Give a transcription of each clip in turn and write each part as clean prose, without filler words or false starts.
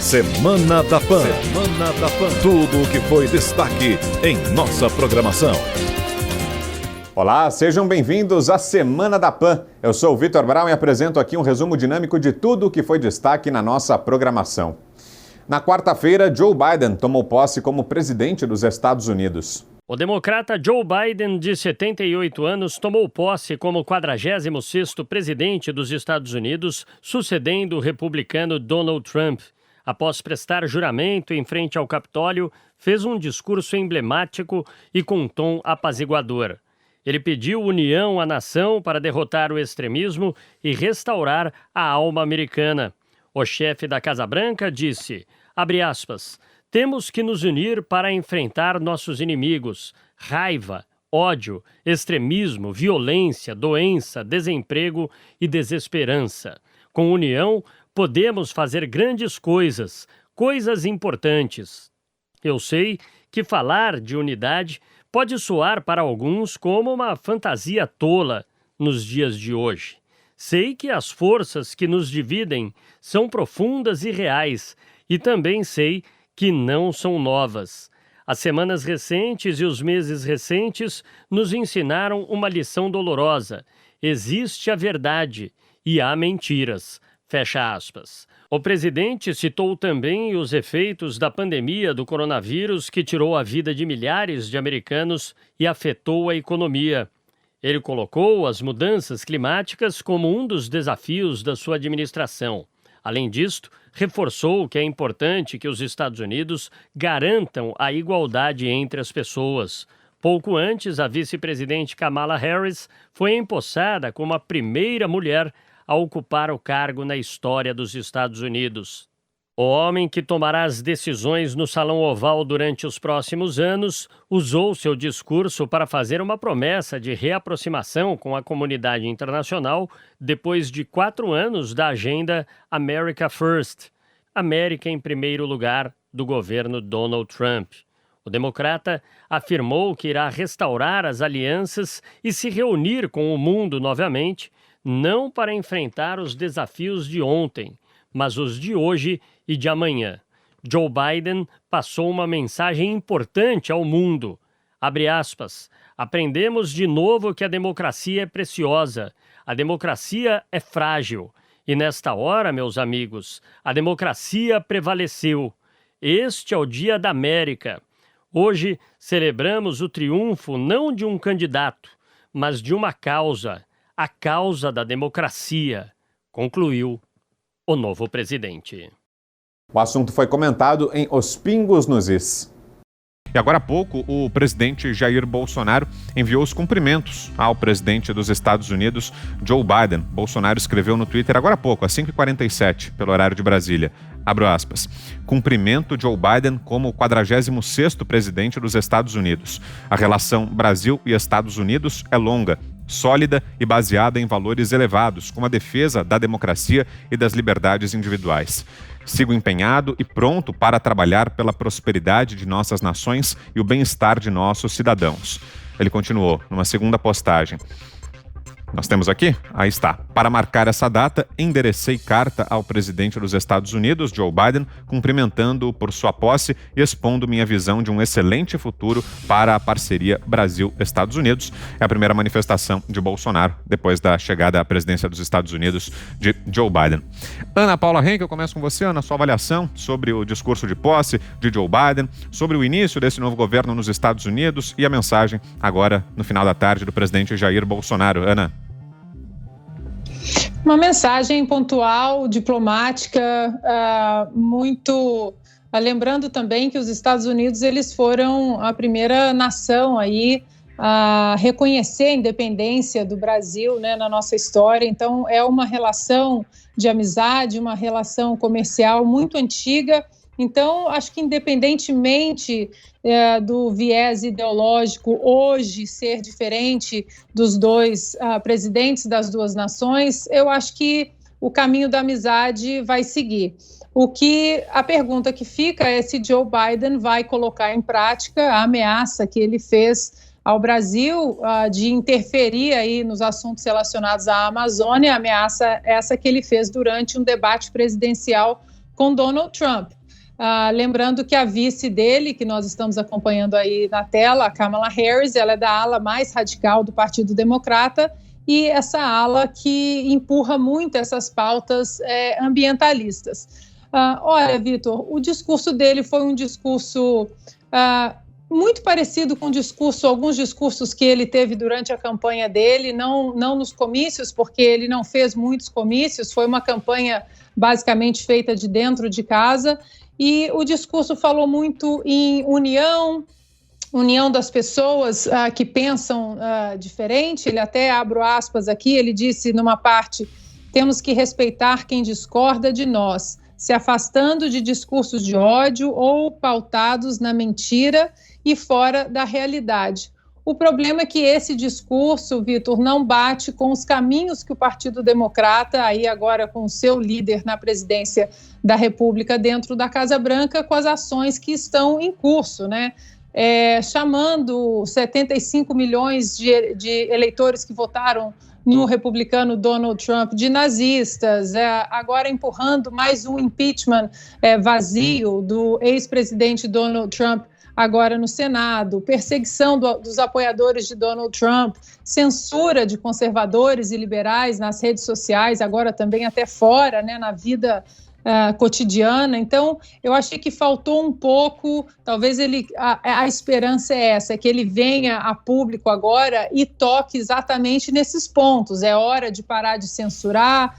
Semana da Pan. Semana da Pan. Tudo o que foi destaque em nossa programação. Olá, sejam bem-vindos à Semana da Pan. Eu sou o Vitor Brown e apresento aqui um resumo dinâmico de tudo o que foi destaque na nossa programação. Na quarta-feira, Joe Biden tomou posse como presidente dos Estados Unidos. O democrata Joe Biden, de 78 anos, tomou posse como 46º presidente dos Estados Unidos, sucedendo o republicano Donald Trump. Após prestar juramento em frente ao Capitólio, fez um discurso emblemático e com tom apaziguador. Ele pediu união à nação para derrotar o extremismo e restaurar a alma americana. O chefe da Casa Branca disse, abre aspas, temos que nos unir para enfrentar nossos inimigos, raiva, ódio, extremismo, violência, doença, desemprego e desesperança. Com união, podemos fazer grandes coisas, coisas importantes. Eu sei que falar de unidade pode soar para alguns como uma fantasia tola nos dias de hoje. Sei que as forças que nos dividem são profundas e reais, e também sei que não são novas. As semanas recentes e os meses recentes nos ensinaram uma lição dolorosa. Existe a verdade e há mentiras. Fecha aspas. O presidente citou também os efeitos da pandemia do coronavírus que tirou a vida de milhares de americanos e afetou a economia. Ele colocou as mudanças climáticas como um dos desafios da sua administração. Além disto, reforçou que é importante que os Estados Unidos garantam a igualdade entre as pessoas. Pouco antes, a vice-presidente Kamala Harris foi empossada como a primeira mulher a ocupar o cargo na história dos Estados Unidos. O homem que tomará as decisões no Salão Oval durante os próximos anos usou seu discurso para fazer uma promessa de reaproximação com a comunidade internacional depois de 4 anos da agenda America First, América em primeiro lugar, do governo Donald Trump. O democrata afirmou que irá restaurar as alianças e se reunir com o mundo novamente, não para enfrentar os desafios de ontem, mas os de hoje e de amanhã. Joe Biden passou uma mensagem importante ao mundo. Abre aspas, aprendemos de novo que a democracia é preciosa, a democracia é frágil. E nesta hora, meus amigos, a democracia prevaleceu. Este é o Dia da América. Hoje celebramos o triunfo não de um candidato, mas de uma causa, a causa da democracia, concluiu o novo presidente. O assunto foi comentado em Os Pingos nos Is. E agora há pouco, o presidente Jair Bolsonaro enviou os cumprimentos ao presidente dos Estados Unidos, Joe Biden. Bolsonaro escreveu no Twitter agora há pouco, às 5h47, pelo horário de Brasília. Abro aspas. Cumprimento Joe Biden como 46º presidente dos Estados Unidos. A relação Brasil e Estados Unidos é longa, sólida e baseada em valores elevados, como a defesa da democracia e das liberdades individuais. Sigo empenhado e pronto para trabalhar pela prosperidade de nossas nações e o bem-estar de nossos cidadãos. Ele continuou numa segunda postagem. Nós temos aqui? Aí está. Para marcar essa data, enderecei carta ao presidente dos Estados Unidos, Joe Biden, cumprimentando-o por sua posse e expondo minha visão de um excelente futuro para a parceria Brasil-Estados Unidos. É a primeira manifestação de Bolsonaro depois da chegada à presidência dos Estados Unidos de Joe Biden. Ana Paula Henke, eu começo com você, Ana, sua avaliação sobre o discurso de posse de Joe Biden, sobre o início desse novo governo nos Estados Unidos e a mensagem agora no final da tarde do presidente Jair Bolsonaro. Ana. Uma mensagem pontual, diplomática, muito... Lembrando também que os Estados Unidos eles foram a primeira nação aí a reconhecer a independência do Brasil, né, na nossa história. Então, é uma relação de amizade, uma relação comercial muito antiga. Então, acho que independentemente do viés ideológico hoje ser diferente dos dois presidentes das duas nações, eu acho que o caminho da amizade vai seguir. A pergunta que fica é se Joe Biden vai colocar em prática a ameaça que ele fez ao Brasil de interferir aí nos assuntos relacionados à Amazônia, ameaça essa que ele fez durante um debate presidencial com Donald Trump. Lembrando que a vice dele, que nós estamos acompanhando aí na tela, a Kamala Harris, ela é da ala mais radical do Partido Democrata e essa ala que empurra muito essas pautas ambientalistas. Olha, Vitor, o discurso dele foi um discurso muito parecido com alguns discursos que ele teve durante a campanha dele, não nos comícios, porque ele não fez muitos comícios, foi uma campanha basicamente feita de dentro de casa, e o discurso falou muito em união das pessoas que pensam diferente. Ele até, abro aspas aqui, ele disse numa parte: temos que respeitar quem discorda de nós, se afastando de discursos de ódio ou pautados na mentira e fora da realidade. O problema é que esse discurso, Vitor, não bate com os caminhos que o Partido Democrata, aí agora com o seu líder na presidência da República dentro da Casa Branca, com as ações que estão em curso, né? Chamando 75 milhões de eleitores que votaram no republicano Donald Trump de nazistas, agora empurrando mais um impeachment vazio do ex-presidente Donald Trump agora no Senado, perseguição dos apoiadores de Donald Trump, censura de conservadores e liberais nas redes sociais, agora também até fora, né, na vida cotidiana. Então, eu achei que faltou um pouco, talvez a esperança é essa, que ele venha a público agora e toque exatamente nesses pontos. É hora de parar de censurar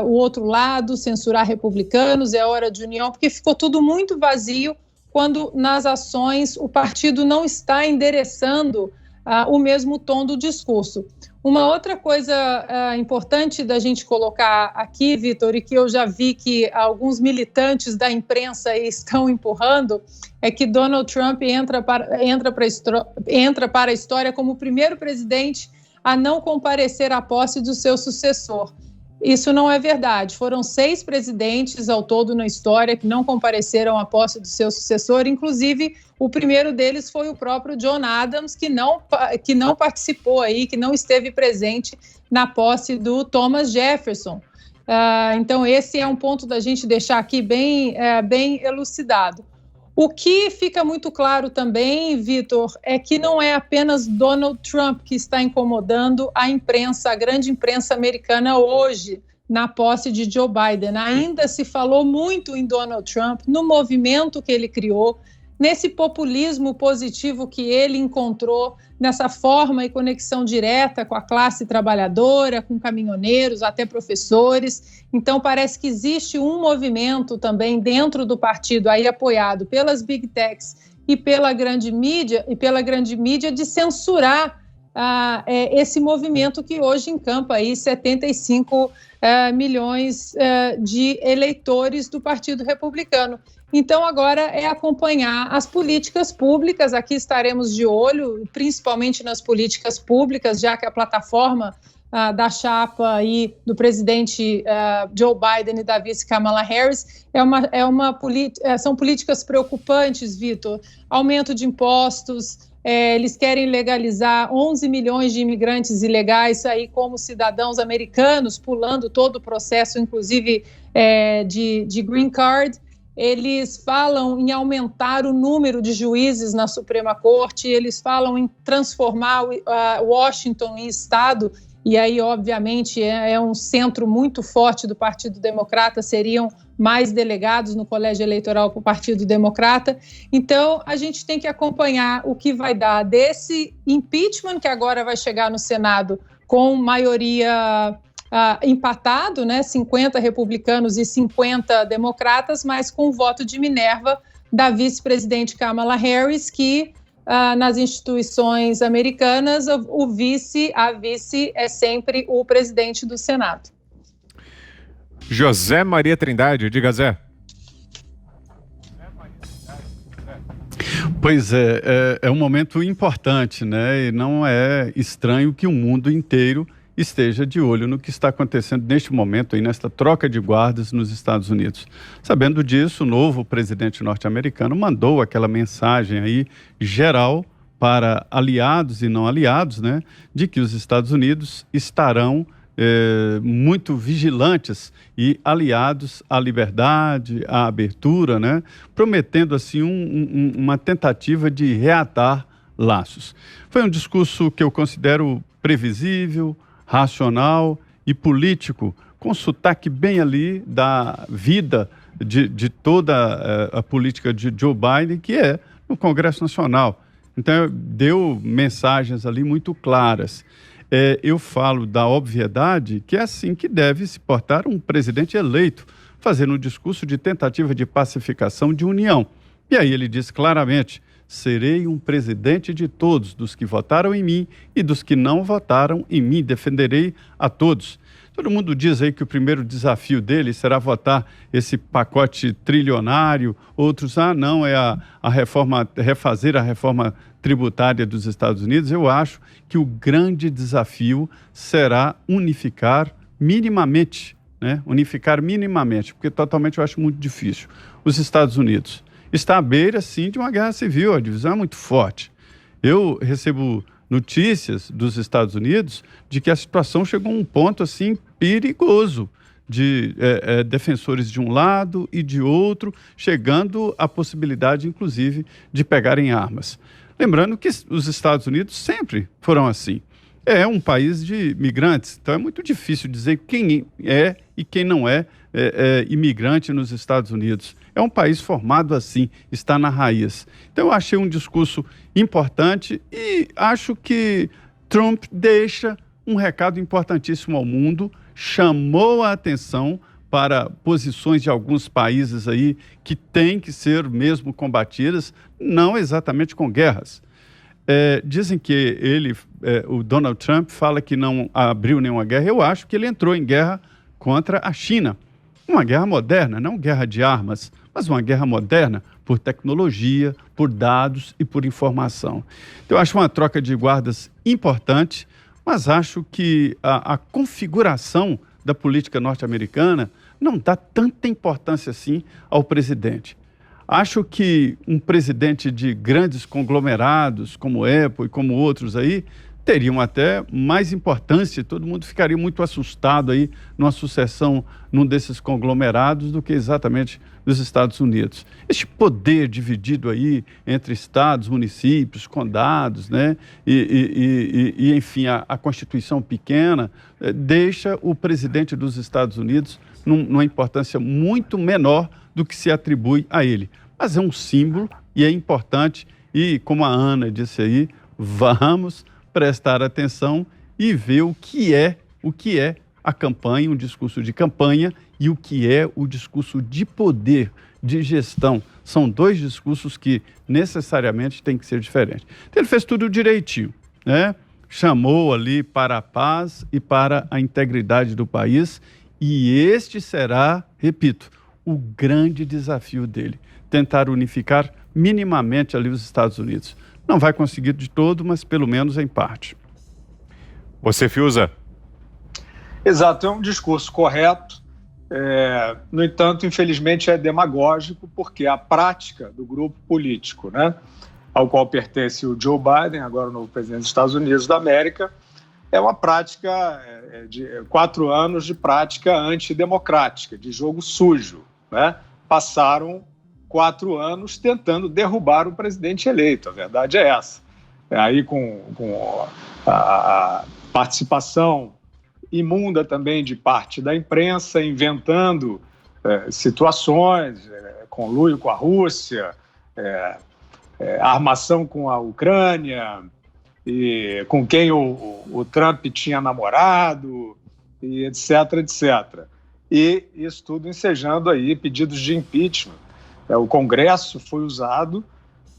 o outro lado, censurar republicanos, é hora de união, porque ficou tudo muito vazio quando nas ações o partido não está endereçando o mesmo tom do discurso. Uma outra coisa importante da gente colocar aqui, Vitor, e que eu já vi que alguns militantes da imprensa aí estão empurrando, é que Donald Trump entra para a história como o primeiro presidente a não comparecer à posse do seu sucessor. Isso não é verdade. Foram 6 presidentes ao todo na história que não compareceram à posse do seu sucessor, inclusive o primeiro deles foi o próprio John Adams, que não participou aí, que não esteve presente na posse do Thomas Jefferson. Então esse é um ponto da gente deixar aqui bem elucidado. O que fica muito claro também, Vitor, é que não é apenas Donald Trump que está incomodando a imprensa, a grande imprensa americana hoje, na posse de Joe Biden. Ainda se falou muito em Donald Trump, no movimento que ele criou, nesse populismo positivo que ele encontrou, nessa forma e conexão direta com a classe trabalhadora, com caminhoneiros, até professores. Então, parece que existe um movimento também dentro do partido, aí apoiado pelas Big Techs e pela grande mídia, de censurar esse movimento que hoje encampa aí 75 milhões de eleitores do Partido Republicano. Então, agora é acompanhar as políticas públicas. Aqui estaremos de olho, principalmente nas políticas públicas, já que a plataforma da chapa aí do presidente Joe Biden e da vice Kamala Harris são políticas preocupantes, Vitor. Aumento de impostos, eles querem legalizar 11 milhões de imigrantes ilegais aí como cidadãos americanos, pulando todo o processo, inclusive de green card. Eles falam em aumentar o número de juízes na Suprema Corte, eles falam em transformar Washington em estado, e aí, obviamente, é um centro muito forte do Partido Democrata, seriam mais delegados no colégio eleitoral para o Partido Democrata. Então, a gente tem que acompanhar o que vai dar desse impeachment, que agora vai chegar no Senado com maioria empatado, né, 50 republicanos e 50 democratas, mas com o voto de Minerva da vice-presidente Kamala Harris, que nas instituições americanas a vice é sempre o presidente do Senado. José Maria Trindade, diga Zé. Pois é um momento importante, né? E não é estranho que o mundo inteiro esteja de olho no que está acontecendo neste momento, aí, nesta troca de guardas nos Estados Unidos. Sabendo disso, o novo presidente norte-americano mandou aquela mensagem aí geral para aliados e não aliados, né, de que os Estados Unidos estarão muito vigilantes e aliados à liberdade, à abertura, né, prometendo assim uma tentativa de reatar laços. Foi um discurso que eu considero previsível, racional e político, com sotaque bem ali da vida de toda a política de Joe Biden, que é no Congresso Nacional. Então, deu mensagens ali muito claras. Eu falo da obviedade que é assim que deve se portar um presidente eleito, fazendo um discurso de tentativa de pacificação, de união. E aí ele diz claramente: serei um presidente de todos, dos que votaram em mim e dos que não votaram em mim, defenderei a todos. Todo mundo diz aí que o primeiro desafio dele será votar esse pacote trilionário, outros, não, é a reforma, refazer a reforma tributária dos Estados Unidos. Eu acho que o grande desafio será unificar minimamente, né? Unificar minimamente, porque totalmente eu acho muito difícil. Os Estados Unidos está à beira, sim, de uma guerra civil, a divisão é muito forte. Eu recebo notícias dos Estados Unidos de que a situação chegou a um ponto assim perigoso, de defensores de um lado e de outro, chegando à possibilidade, inclusive, de pegarem armas. Lembrando que os Estados Unidos sempre foram assim. É um país de migrantes, então é muito difícil dizer quem é e quem não é imigrante nos Estados Unidos. É um país formado assim, está na raiz. Então eu achei um discurso importante e acho que Trump deixa um recado importantíssimo ao mundo, chamou a atenção para posições de alguns países aí que têm que ser mesmo combatidas, não exatamente com guerras. Dizem que o Donald Trump fala que não abriu nenhuma guerra. Eu acho que ele entrou em guerra contra a China. Uma guerra moderna, não guerra de armas, mas uma guerra moderna por tecnologia, por dados e por informação. Então, eu acho uma troca de guardas importante, mas acho que a configuração da política norte-americana não dá tanta importância assim ao presidente. Acho que um presidente de grandes conglomerados, como Apple e como outros aí, teriam até mais importância, todo mundo ficaria muito assustado aí numa sucessão num desses conglomerados do que exatamente nos Estados Unidos. Este poder dividido aí entre estados, municípios, condados, né, e enfim, a Constituição pequena, deixa o presidente dos Estados Unidos numa importância muito menor do que se atribui a ele. Mas é um símbolo e é importante e, como a Ana disse aí, vamos prestar atenção e ver o que é a campanha, um discurso de campanha e o que é o discurso de poder, de gestão. São dois discursos que necessariamente têm que ser diferentes. Então, ele fez tudo direitinho, né? Chamou ali para a paz e para a integridade do país e este será, repito, o grande desafio dele, tentar unificar minimamente ali os Estados Unidos. Não vai conseguir de todo, mas pelo menos em parte. Você, Fiuza? Exato, é um discurso correto. No entanto, infelizmente, é demagógico, porque a prática do grupo político, né, ao qual pertence o Joe Biden, agora o novo presidente dos Estados Unidos da América, é uma prática de 4 anos de prática antidemocrática, de jogo sujo, né? Passaram 4 anos tentando derrubar o presidente eleito, a verdade é essa. Aí com a participação imunda também de parte da imprensa, inventando situações, conluio com a Rússia, armação com a Ucrânia, e com quem o Trump tinha namorado, e etc, etc. E isso tudo ensejando aí pedidos de impeachment. O Congresso foi usado,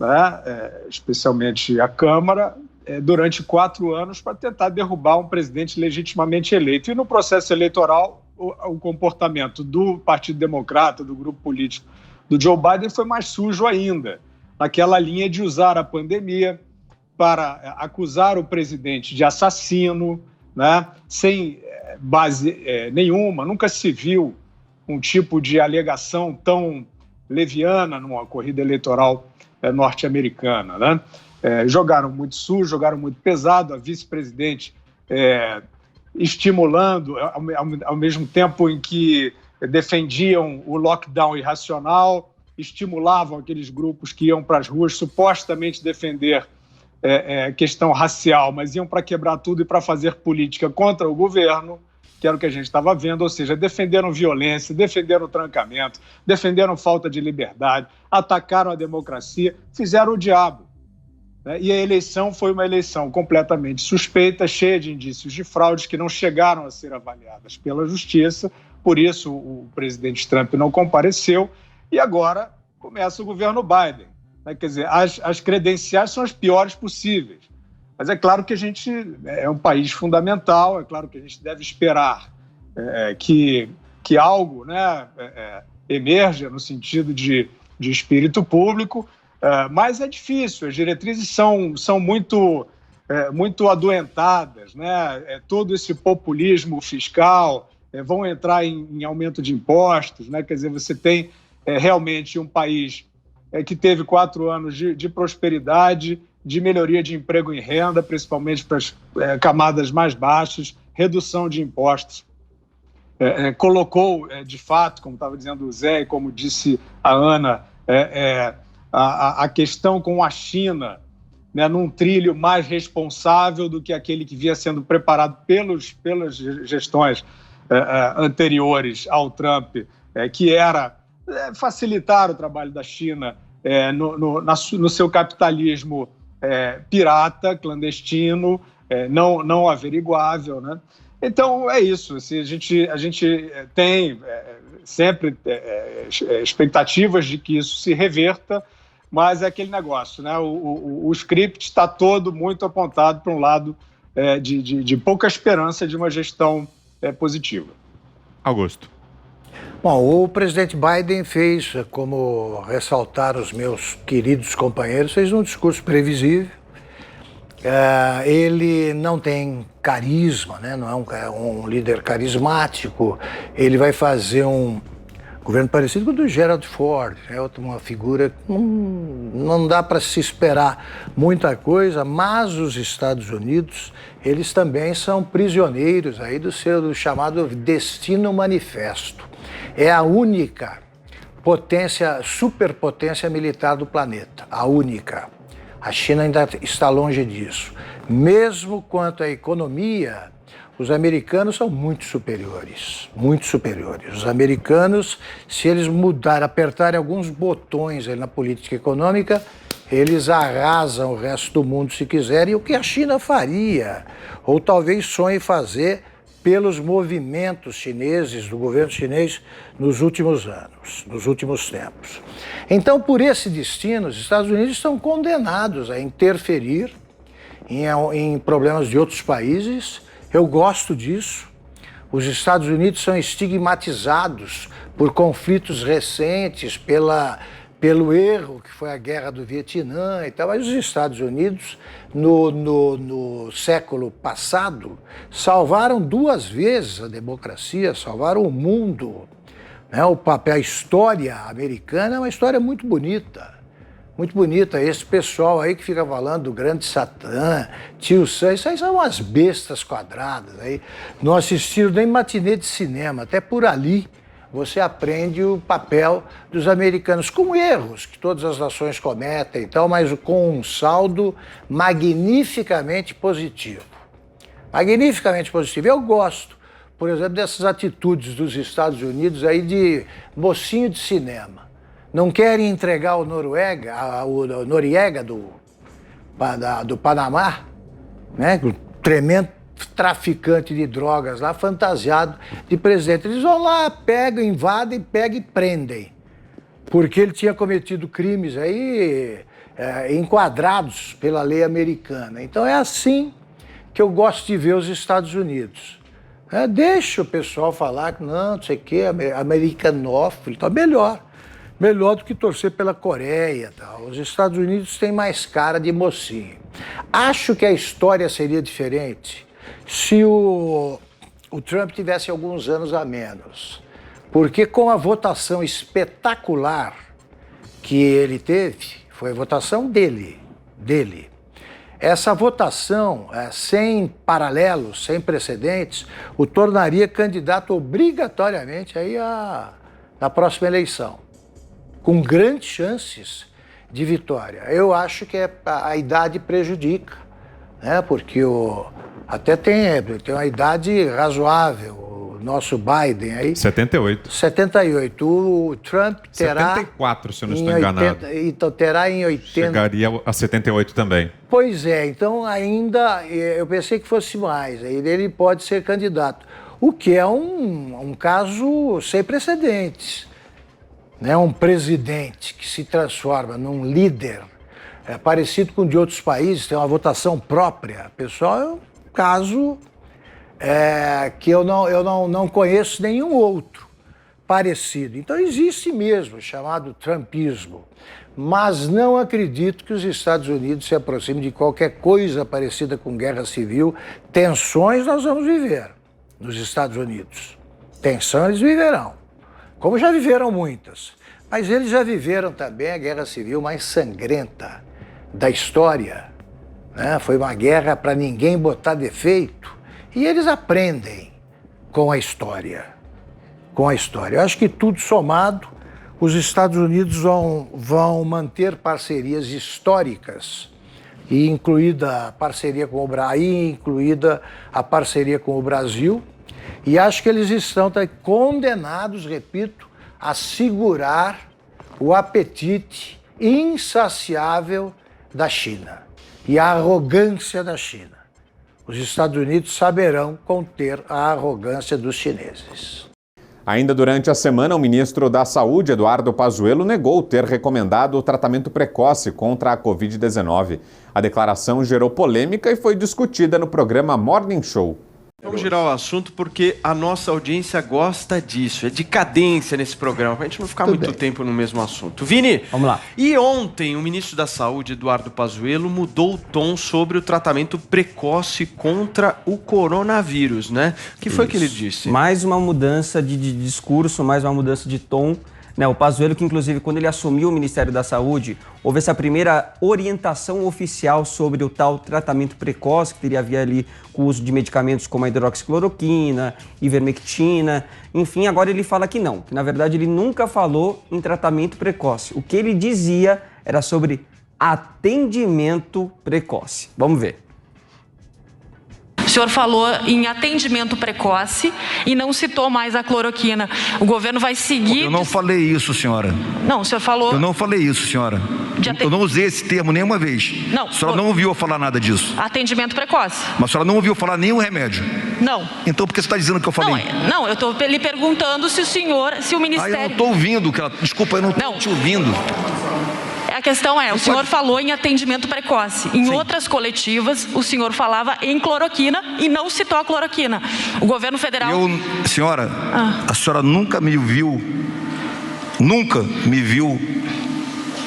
né, especialmente a Câmara, durante 4 anos para tentar derrubar um presidente legitimamente eleito. E no processo eleitoral, o comportamento do Partido Democrata, do grupo político do Joe Biden, foi mais sujo ainda, naquela linha de usar a pandemia para acusar o presidente de assassino, né, sem base nenhuma. Nunca se viu um tipo de alegação tão leviana numa corrida eleitoral norte-americana, né? jogaram muito sujo, jogaram muito pesado, a vice-presidente estimulando, ao mesmo tempo em que defendiam o lockdown irracional, estimulavam aqueles grupos que iam para as ruas supostamente defender questão racial, mas iam para quebrar tudo e para fazer política contra o governo, que era o que a gente estava vendo, ou seja, defenderam violência, defenderam trancamento, defenderam falta de liberdade, atacaram a democracia, fizeram o diabo. E a eleição foi uma eleição completamente suspeita, cheia de indícios de fraudes que não chegaram a ser avaliadas pela justiça, por isso o presidente Trump não compareceu, e agora começa o governo Biden. Quer dizer, as credenciais são as piores possíveis. Mas é claro que a gente é um país fundamental, é claro que a gente deve esperar que algo, né, emerja no sentido de espírito público, mas é difícil, as diretrizes são muito adoentadas, né? Todo esse populismo fiscal, vão entrar em aumento de impostos, né? Quer dizer, você tem realmente um país que teve 4 anos de prosperidade, de melhoria de emprego e renda, principalmente para as camadas mais baixas, redução de impostos. Colocou, de fato, como estava dizendo o Zé e como disse a Ana, a questão com a China, né, num trilho mais responsável do que aquele que vinha sendo preparado pelas gestões anteriores ao Trump, que era facilitar o trabalho da China no seu capitalismo pirata, clandestino, não averiguável, né? Então é isso. Assim, a gente tem sempre expectativas de que isso se reverta, mas é aquele negócio, né? O script está todo muito apontado para um lado de pouca esperança de uma gestão positiva. Augusto. Bom, o presidente Biden fez, como ressaltaram os meus queridos companheiros, fez um discurso previsível. Ele não tem carisma, né? Não é um líder carismático. Ele vai fazer um governo parecido com o do Gerald Ford, uma figura que não dá para se esperar muita coisa, mas os Estados Unidos, eles também são prisioneiros aí do chamado Destino Manifesto. É a única superpotência militar do planeta, a única. A China ainda está longe disso. Mesmo quanto à economia, os americanos são muito superiores, muito superiores. Os americanos, se eles apertarem alguns botões aí na política econômica, eles arrasam o resto do mundo se quiserem, o que a China faria, ou talvez sonhe fazer pelos movimentos chineses, do governo chinês, nos últimos anos, nos últimos tempos. Então, por esse destino, os Estados Unidos estão condenados a interferir em problemas de outros países. Eu gosto disso. Os Estados Unidos são estigmatizados por conflitos recentes, pelo erro que foi a guerra do Vietnã e tal, mas os Estados Unidos, no século passado, salvaram 2 vezes a democracia, salvaram o mundo. Né? A história americana é uma história muito bonita. Muito bonita. Esse pessoal aí que fica falando do grande Satã, Tio Sam, isso aí são umas bestas quadradas. Aí. Não assistiram nem matinê de cinema, até por ali você aprende o papel dos americanos, com erros que todas as nações cometem e tal, mas com um saldo magnificamente positivo. Magnificamente positivo. Eu gosto, por exemplo, dessas atitudes dos Estados Unidos aí de mocinho de cinema. Não querem entregar o Noriega do Panamá, né? O tremendo traficante de drogas lá, fantasiado de presidente. Eles vão lá, pegam, invadem, pegam e prendem. Porque ele tinha cometido crimes aí enquadrados pela lei americana. Então é assim que eu gosto de ver os Estados Unidos. Deixa o pessoal falar que não sei o quê, americanófilo, tá melhor. Melhor do que torcer pela Coreia. Tal. Os Estados Unidos têm mais cara de mocinho. Acho que a história seria diferente se o Trump tivesse alguns anos a menos. Porque com a votação espetacular que ele teve, foi a votação dele, essa votação sem paralelos, sem precedentes, o tornaria candidato obrigatoriamente aí na próxima eleição, com grandes chances de vitória. Eu acho que a idade prejudica, né? Porque até tem uma idade razoável. Nosso Biden aí... 78. 78. O Trump terá... 74, se eu não estou enganado. Então terá em 80... Chegaria a 78 também. Pois é, então ainda... Eu pensei que fosse mais. Ele pode ser candidato. O que é um caso sem precedentes. Né? Um presidente que se transforma num líder parecido com o de outros países, tem uma votação própria. Pessoal, é um caso... que eu não conheço nenhum outro parecido. Então existe mesmo, chamado trumpismo, mas não acredito que os Estados Unidos se aproximem de qualquer coisa parecida com guerra civil. Tensões nós vamos viver nos Estados Unidos. Tensão eles viverão, como já viveram muitas. Mas eles já viveram também a guerra civil mais sangrenta da história, né? Foi uma guerra para ninguém botar defeito. E eles aprendem com a história. Com a história. Eu acho que tudo somado, os Estados Unidos vão manter parcerias históricas, e incluída a parceria com a parceria com o Brasil, e acho que eles estão condenados, repito, a segurar o apetite insaciável da China e a arrogância da China. Os Estados Unidos saberão conter a arrogância dos chineses. Ainda durante a semana, o ministro da Saúde, Eduardo Pazuello, negou ter recomendado o tratamento precoce contra a Covid-19. A declaração gerou polêmica e foi discutida no programa Morning Show. Vamos girar o assunto porque a nossa audiência gosta disso, é de cadência nesse programa, pra gente não ficar muito tempo no mesmo assunto. Vini, vamos lá. E ontem o ministro da Saúde, Eduardo Pazuello, mudou o tom sobre o tratamento precoce contra o coronavírus, né? O que foi que ele disse? Mais uma mudança de discurso, mais uma mudança de tom. O Pazuello, que inclusive quando ele assumiu o Ministério da Saúde, houve essa primeira orientação oficial sobre o tal tratamento precoce, que teria a ver ali com o uso de medicamentos como a hidroxicloroquina, ivermectina, enfim, agora ele fala que não, que na verdade ele nunca falou em tratamento precoce. O que ele dizia era sobre atendimento precoce. Vamos ver. O senhor falou em atendimento precoce e não citou mais a cloroquina. O governo vai seguir... Eu não falei isso, senhora. Não, o senhor falou... Eu não falei isso, senhora. Eu não usei esse termo nenhuma vez. Não. A senhora não ouviu eu falar nada disso. Atendimento precoce. Mas a senhora não ouviu falar nenhum remédio. Não. Então por que você está dizendo que eu falei? Não, eu estou lhe perguntando se o Ministério... eu não estou ouvindo. Desculpa, eu não estou te ouvindo. A questão é, o senhor falou em atendimento precoce. Em outras coletivas, o senhor falava em cloroquina e não citou a cloroquina. O governo federal... Senhora, a senhora nunca me viu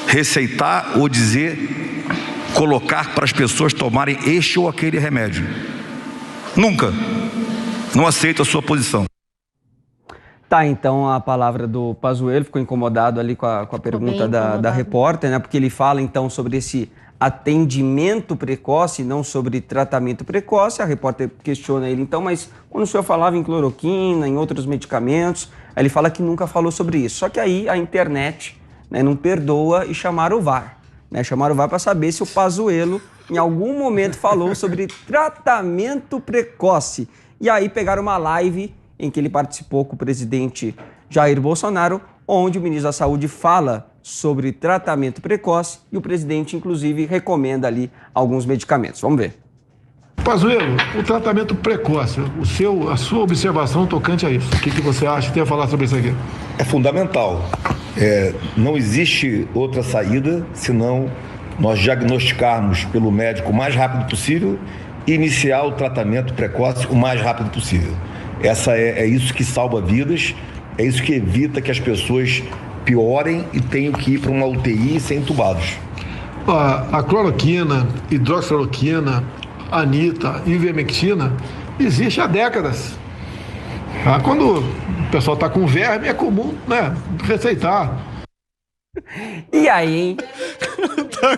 receitar ou dizer, colocar para as pessoas tomarem este ou aquele remédio. Nunca. Não aceito a sua posição. Tá, então a palavra do Pazuello, ficou incomodado ali com a pergunta da repórter, né? Porque ele fala então sobre esse atendimento precoce, não sobre tratamento precoce. A repórter questiona ele então, mas quando o senhor falava em cloroquina, em outros medicamentos, ele fala que nunca falou sobre isso. Só que aí a internet, né, não perdoa e chamaram o VAR. Né? Chamaram o VAR para saber se o Pazuello em algum momento falou sobre tratamento precoce. E aí pegaram uma live em que ele participou com o presidente Jair Bolsonaro, onde o ministro da Saúde fala sobre tratamento precoce e o presidente, inclusive, recomenda ali alguns medicamentos. Vamos ver. Pazuello, o tratamento precoce, a sua observação tocante a isso. O que você acha que tem a falar sobre isso aqui? É fundamental. Não existe outra saída senão nós diagnosticarmos pelo médico o mais rápido possível e iniciar o tratamento precoce o mais rápido possível. É isso que salva vidas, é isso que evita que as pessoas piorem e tenham que ir para uma UTI e ser entubados. A cloroquina, hidroxicloroquina, anita, ivermectina, existe há décadas. Quando o pessoal está com verme, é comum, né, receitar. E aí, hein?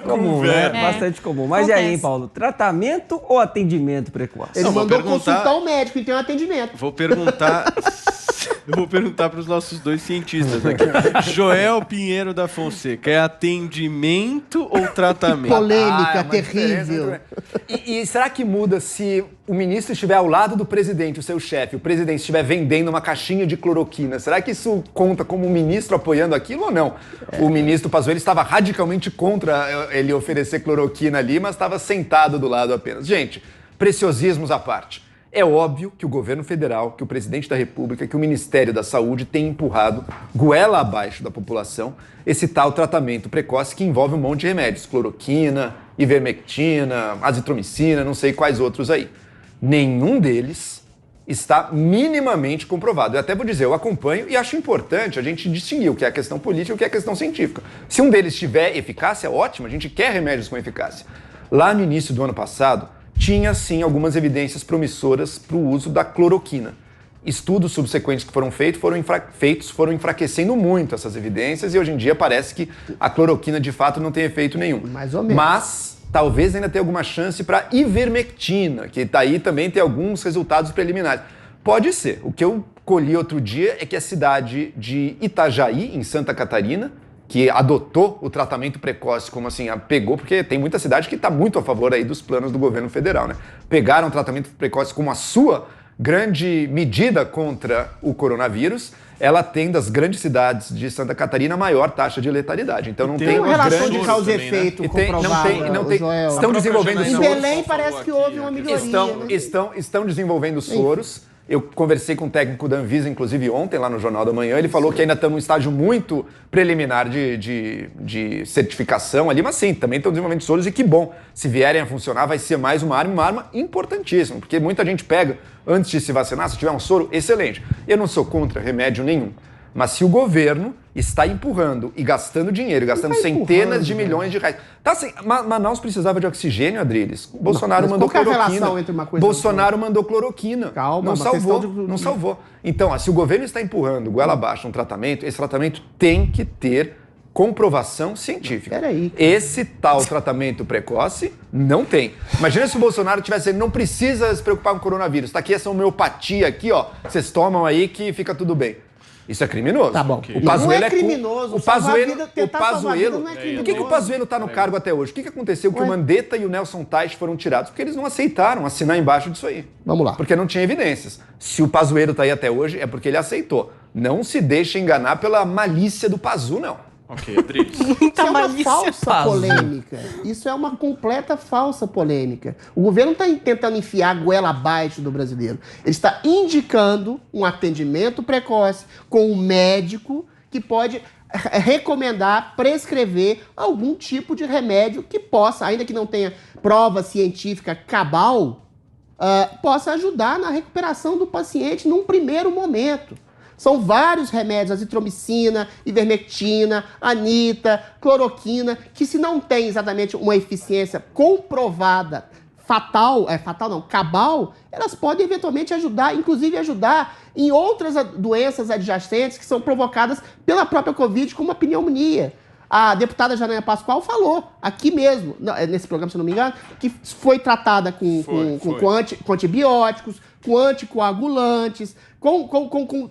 comum, né? Bastante comum. Mas e aí, hein, Paulo? Tratamento ou atendimento precoce? Ele mandou consultar o médico e tem um atendimento. Vou perguntar... Eu vou perguntar para os nossos dois cientistas aqui. Joel Pinheiro da Fonseca, é atendimento ou tratamento? Polêmica, terrível. E será que muda se o ministro estiver ao lado do presidente, o seu chefe, o presidente estiver vendendo uma caixinha de cloroquina? Será que isso conta como um ministro apoiando aquilo ou não? O ministro Pazuello estava radicalmente contra ele oferecer cloroquina ali, mas estava sentado do lado apenas. Gente, preciosismos à parte. É óbvio que o governo federal, que o presidente da República, que o Ministério da Saúde tem empurrado goela abaixo da população esse tal tratamento precoce que envolve um monte de remédios. Cloroquina, ivermectina, azitromicina, não sei quais outros aí. Nenhum deles está minimamente comprovado. Eu até vou dizer, eu acompanho e acho importante a gente distinguir o que é a questão política e o que é a questão científica. Se um deles tiver eficácia, ótimo, a gente quer remédios com eficácia. Lá no início do ano passado, tinha sim algumas evidências promissoras para o uso da cloroquina. Estudos subsequentes que foram feitos foram enfraquecendo muito essas evidências e hoje em dia parece que a cloroquina de fato não tem efeito nenhum. Mais ou menos. Mas talvez ainda tenha alguma chance para ivermectina, que daí também tem alguns resultados preliminares. Pode ser. O que eu colhi outro dia é que a cidade de Itajaí, em Santa Catarina, que adotou o tratamento precoce como assim, pegou, porque tem muita cidade que está muito a favor aí dos planos do governo federal, né? Pegaram o tratamento precoce como a sua grande medida contra o coronavírus. Ela tem, das grandes cidades de Santa Catarina, a maior taxa de letalidade. Então não tem uma relação de causa e efeito comprovada, Joel. Estão desenvolvendo soros. Em Belém parece que houve uma melhoria. Estão desenvolvendo soros. Eu conversei com o técnico da Anvisa, inclusive ontem, lá no Jornal da Manhã. Ele falou que ainda estamos num estágio muito preliminar de certificação ali, mas sim, também estão desenvolvendo soros e que bom. Se vierem a funcionar, vai ser mais uma arma importantíssima, porque muita gente pega antes de se vacinar, se tiver um soro, excelente. Eu não sou contra remédio nenhum, mas se o governo está empurrando e gastando dinheiro, gastando centenas de milhões de reais. Tá assim, Manaus precisava de oxigênio, Adriles. Bolsonaro mandou cloroquina. Qual é a relação entre uma coisa Bolsonaro mandou cloroquina. Calma, não salvou. Então, se o governo está empurrando goela abaixo um tratamento, esse tratamento tem que ter comprovação científica. Peraí. Esse tal tratamento precoce não tem. Imagina se o Bolsonaro tivesse dizendo, não precisa se preocupar com o coronavírus. Tá aqui essa homeopatia aqui, ó. Vocês tomam aí que fica tudo bem. Isso é criminoso. Tá bom. O Pazuello não é criminoso. O Pazuello, por que o Pazuello está no cargo até hoje? O que aconteceu que o Mandetta e o Nelson Teich foram tirados? Porque eles não aceitaram assinar embaixo disso aí. Vamos lá. Porque não tinha evidências. Se o Pazuello está aí até hoje, é porque ele aceitou. Não se deixe enganar pela malícia do Pazu, não. Ok, Adriles. Isso é uma falsa polêmica. Isso é uma completa falsa polêmica. O governo está tentando enfiar a goela abaixo do brasileiro. Ele está indicando um atendimento precoce com um médico que pode recomendar, prescrever algum tipo de remédio que possa, ainda que não tenha prova científica cabal, possa ajudar na recuperação do paciente num primeiro momento. São vários remédios, azitromicina, ivermectina, anita, cloroquina, que se não tem exatamente uma eficiência comprovada, cabal, elas podem eventualmente ajudar, inclusive ajudar em outras doenças adjacentes que são provocadas pela própria Covid, como a pneumonia. A deputada Janaína Pascoal falou aqui mesmo, nesse programa, se não me engano, que foi tratada com antibióticos, com anticoagulantes, com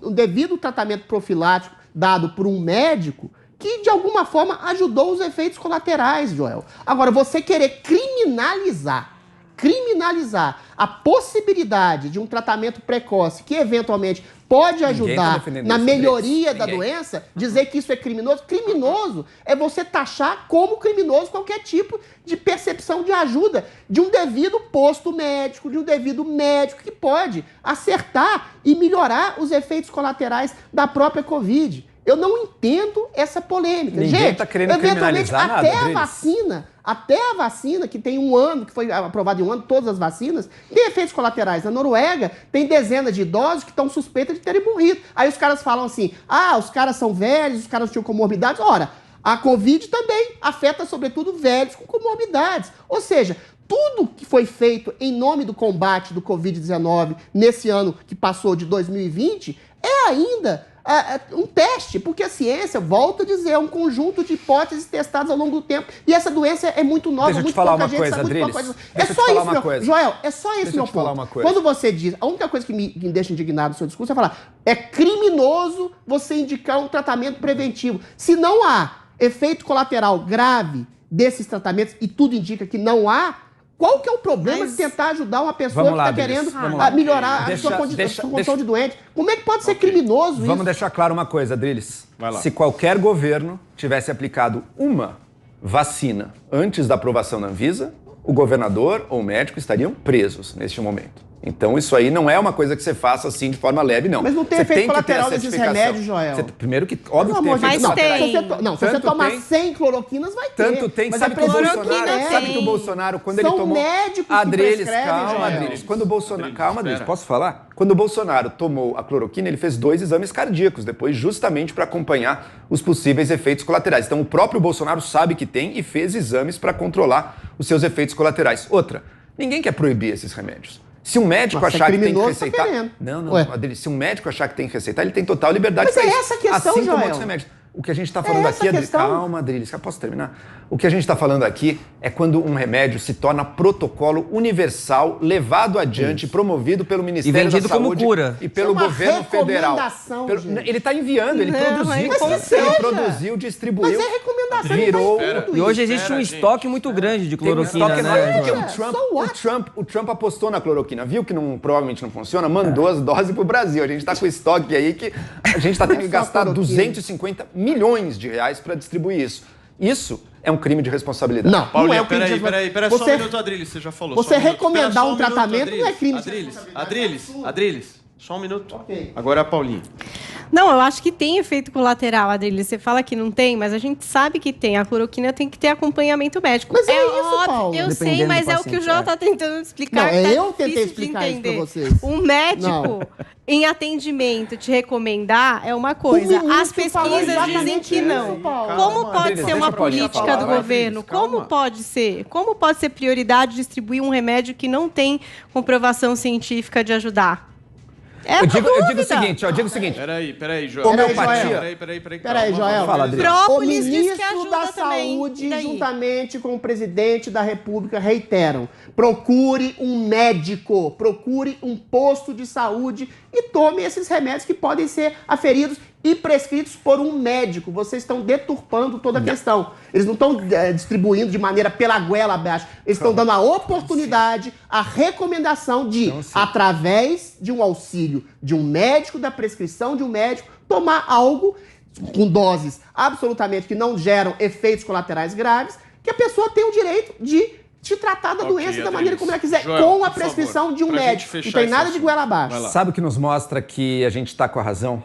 o devido tratamento profilático dado por um médico que, de alguma forma, ajudou os efeitos colaterais, Joel. Agora, você querer criminalizar a possibilidade de um tratamento precoce que, eventualmente, pode ajudar na melhoria da doença, dizer que isso é criminoso. Criminoso é você taxar como criminoso qualquer tipo de percepção de ajuda de um devido posto médico, de um devido médico que pode acertar e melhorar os efeitos colaterais da própria Covid. Eu não entendo essa polêmica. Ninguém está querendo criminalizar nada, até a vacina, que tem um ano, que foi aprovada em um ano, todas as vacinas, tem efeitos colaterais. Na Noruega, tem dezenas de idosos que estão suspeitos de terem morrido. Aí os caras falam assim, os caras são velhos, os caras tinham comorbidades. Ora, a Covid também afeta, sobretudo, velhos com comorbidades. Ou seja, tudo que foi feito em nome do combate do Covid-19 nesse ano que passou de 2020 é ainda um teste, porque a ciência, volto a dizer, é um conjunto de hipóteses testadas ao longo do tempo, e essa doença é muito nova, Deixa eu muito te falar pouca uma gente coisa, sabe muito pouca Adriles. coisa. É Deixa eu te só falar isso, uma coisa. Joel, é só esse Deixa eu meu te falar ponto. uma coisa. Quando você diz, a única coisa que me deixa indignado no seu discurso é falar, é criminoso você indicar um tratamento preventivo. Se não há efeito colateral grave desses tratamentos, e tudo indica que não há, qual que é o problema de tentar ajudar uma pessoa que está querendo melhorar a sua condição de doente? Como é que pode ser criminoso isso? Vamos deixar claro uma coisa, Adriles. Vai lá. Se qualquer governo tivesse aplicado uma vacina antes da aprovação da Anvisa, o governador ou o médico estariam presos neste momento. Então, isso aí não é uma coisa que você faça assim de forma leve, não. Mas não tem efeito colateral desses remédios, Joel. Primeiro que, óbvio que tem efeito colateral. Se você tomar 100 cloroquinas, vai ter. Tanto tem, mas sabe que o Bolsonaro, quando ele tomou... Adriles, calma, Adriles. Quando o Bolsonaro... Calma, Adriles, posso falar? Quando o Bolsonaro tomou a cloroquina, ele fez 2 exames cardíacos depois, justamente para acompanhar os possíveis efeitos colaterais. Então, o próprio Bolsonaro sabe que tem e fez exames para controlar os seus efeitos colaterais. Outra, ninguém quer proibir esses remédios. Se um médico achar que tem que receitar... Não, Adriles, se um médico achar que tem que receitar, ele tem total liberdade para isso. Mas é essa a questão, assim como Joel. outros remédios. O que a gente está falando aqui, Adriles... Calma, Adriles, posso terminar? O que a gente está falando aqui é quando um remédio se torna protocolo universal, levado adiante, promovido pelo Ministério da Saúde como cura. E pelo governo federal. Ele está enviando, ele produziu, distribuiu. Mas é recomendação. Virou... E hoje existe um estoque muito grande de cloroquina, né? Porque o Trump apostou na cloroquina, viu que provavelmente não funciona, mandou as doses para o Brasil. A gente está com estoque aí que a gente está tendo que gastar 250 milhões de reais para distribuir isso. Isso é um crime de responsabilidade. Não, Paulinho, não é um crime de responsabilidade. Peraí, só um minuto, Adriles, você já falou. Você recomendar um tratamento não é crime de responsabilidade. Adriles, só um minuto. Okay. Agora é a Paulinha. Não, eu acho que tem efeito colateral, Adriles. Você fala que não tem, mas a gente sabe que tem. A cloroquina tem que ter acompanhamento médico. Mas é isso, Paulo. Eu sei, mas é o que o João está tentando explicar. Não, eu tentei explicar isso para vocês. Um médico em atendimento te recomendar é uma coisa. As pesquisas dizem que não. Como pode ser uma política do governo? Como pode ser? Como pode ser prioridade distribuir um remédio que não tem comprovação científica de ajudar? Eu digo o seguinte. Peraí, Joel. Homeopatia. Peraí, Joel. O ministro da Saúde, juntamente com o presidente da República, reiteram: procure um médico, procure um posto de saúde e tome esses remédios que podem ser aferidos e prescritos por um médico. Vocês estão deturpando toda a questão. Eles não estão distribuindo de maneira pela goela abaixo. Eles estão dando a oportunidade, a recomendação de, através de um auxílio de um médico, da prescrição de um médico, tomar algo com doses absolutamente que não geram efeitos colaterais graves, que a pessoa tem o direito de te tratar da doença da maneira como ela quiser, Joel, com a prescrição de um médico. Não tem nada de goela abaixo. Sabe o que nos mostra que a gente está com a razão?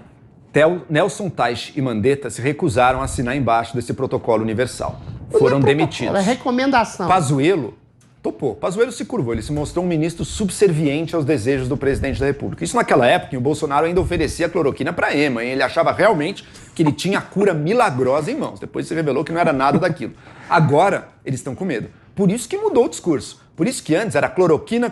Nelson Teich e Mandetta se recusaram a assinar embaixo desse protocolo universal. Foram demitidos. É recomendação. Pazuello topou. Pazuello se curvou. Ele se mostrou um ministro subserviente aos desejos do presidente da República. Isso naquela época, o Bolsonaro ainda oferecia cloroquina para EMA. Hein? Ele achava realmente que ele tinha a cura milagrosa em mãos. Depois se revelou que não era nada daquilo. Agora, eles estão com medo. Por isso que mudou o discurso. Por isso que antes era cloroquina.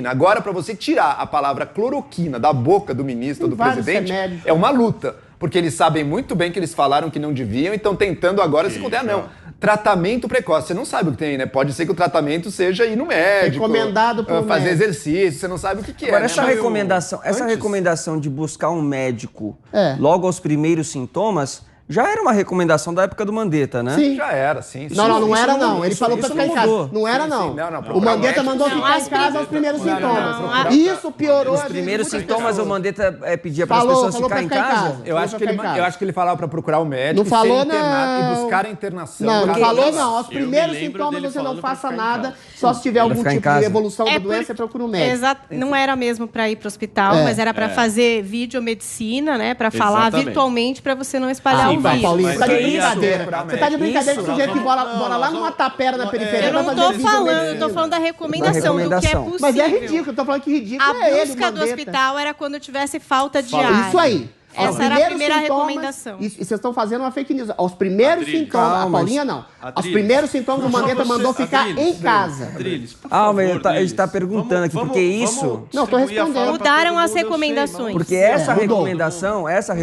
Agora, para você tirar a palavra cloroquina da boca do ministro ou do presidente, é uma luta. Porque eles sabem muito bem que eles falaram que não deviam e estão tentando agora se condenar. Não. Tratamento precoce. Você não sabe o que tem, né? Pode ser que o tratamento seja ir no médico. Recomendado por fazer exercício. Você não sabe o que é. Agora, essa recomendação de buscar um médico logo aos primeiros sintomas... Já era uma recomendação da época do Mandetta, né? Sim. Já era, sim. Não era não. Ele falou pra ficar em casa. Não era não. O Mandetta mandou ficar em casa aos primeiros sintomas. Isso piorou. Os primeiros sintomas o Mandetta pedia para as pessoas ficarem em casa? Eu acho que ele falava para procurar o médico, não falou, ser internado e buscar a internação. Não falou não. Aos primeiros sintomas você não faça nada. Só se tiver algum tipo de evolução da doença, você procura um médico. Exato. Não era mesmo para ir para o hospital, mas era para fazer videomedicina, né? Para falar virtualmente para você não espalhar o vírus. Paulinho, você tá de brincadeira. Você tá de brincadeira com o sujeito que mora lá numa tapera na periferia. Eu não tô falando, eu tô falando da recomendação, do que é possível. Mas é ridículo, eu tô falando que ridículo é ele, A busca do hospital era quando tivesse falta de ar. Isso aí. Essa era a primeira recomendação. E vocês estão fazendo uma fake news. Os primeiros sintomas, a Paulinha não. Os primeiros sintomas, o Mandetta mandou ficar em casa. Mas a gente está perguntando aqui, porque isso... Não, estou respondendo. Mudaram as recomendações. Porque essa recomendação Essa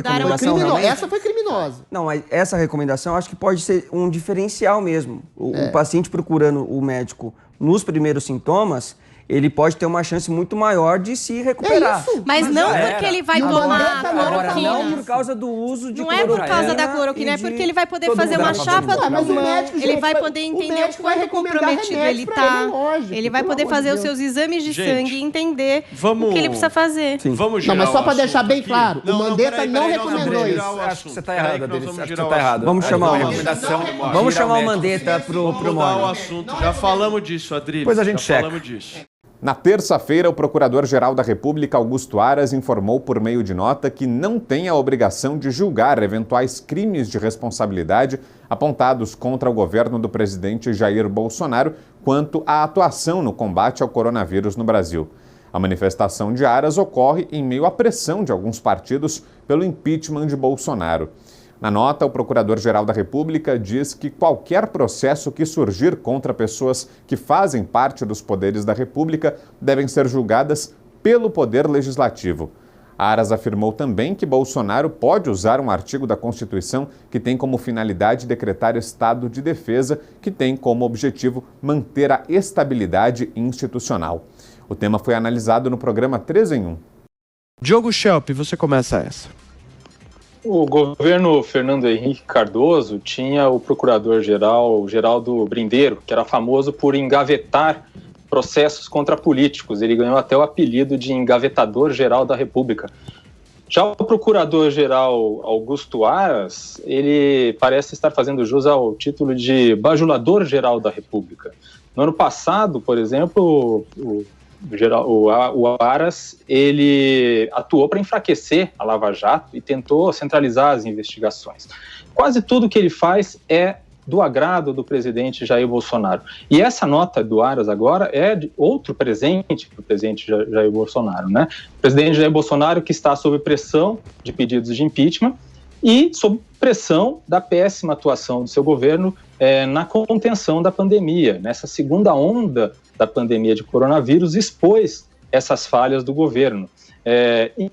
foi criminosa. Não, mas essa recomendação acho que pode ser um diferencial mesmo. O paciente procurando o médico nos primeiros sintomas, ele pode ter uma chance muito maior de se recuperar. Mas não porque ele vai tomar cloroquina. Não por causa do uso de cloroquina. Não é por causa da cloroquina, é porque ele vai poder fazer uma chapa do pulmão. Ele vai poder entender o quanto comprometido ele está. Ele vai poder fazer os seus exames de sangue e entender o que ele precisa fazer. Não, mas só para deixar bem claro, o Mandetta não recomendou isso. Acho que você está errado, Adriles. Acho que você está errado. Vamos chamar o Mandetta pro mudar o assunto. Já falamos disso, Adriles. Depois a gente checa. Na terça-feira, o Procurador-Geral da República, Augusto Aras, informou por meio de nota que não tem a obrigação de julgar eventuais crimes de responsabilidade apontados contra o governo do presidente Jair Bolsonaro quanto à atuação no combate ao coronavírus no Brasil. A manifestação de Aras ocorre em meio à pressão de alguns partidos pelo impeachment de Bolsonaro. Na nota, o Procurador-Geral da República diz que qualquer processo que surgir contra pessoas que fazem parte dos poderes da República devem ser julgadas pelo Poder Legislativo. Aras afirmou também que Bolsonaro pode usar um artigo da Constituição que tem como finalidade decretar estado de defesa, que tem como objetivo manter a estabilidade institucional. O tema foi analisado no programa 3 em 1. Diogo Schelp, você começa essa. O governo Fernando Henrique Cardoso tinha o procurador-geral Geraldo Brindeiro, que era famoso por engavetar processos contra políticos. Ele ganhou até o apelido de engavetador-geral da República. Já o procurador-geral Augusto Aras, ele parece estar fazendo jus ao título de bajulador-geral da República. No ano passado, por exemplo, o Aras, ele atuou para enfraquecer a Lava Jato e tentou centralizar as investigações. Quase tudo que ele faz é do agrado do presidente Jair Bolsonaro. E essa nota do Aras agora é de outro presente para o presidente Jair Bolsonaro, né? O presidente Jair Bolsonaro que está sob pressão de pedidos de impeachment e sob pressão da péssima atuação do seu governo na contenção da pandemia. Nessa segunda onda da pandemia de coronavírus, expôs essas falhas do governo.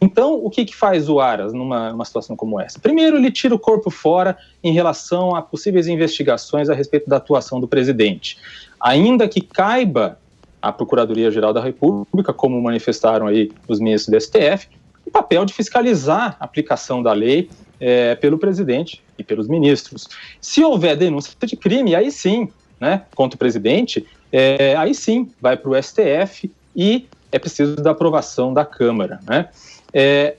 Então, o que faz o Aras numa situação como essa? Primeiro, ele tira o corpo fora em relação a possíveis investigações a respeito da atuação do presidente. Ainda que caiba à Procuradoria-Geral da República, como manifestaram aí os ministros do STF, o papel de fiscalizar a aplicação da lei pelo presidente e pelos ministros. Se houver denúncia de crime, aí sim, né, contra o presidente, aí sim vai para o STF e é preciso da aprovação da Câmara, né?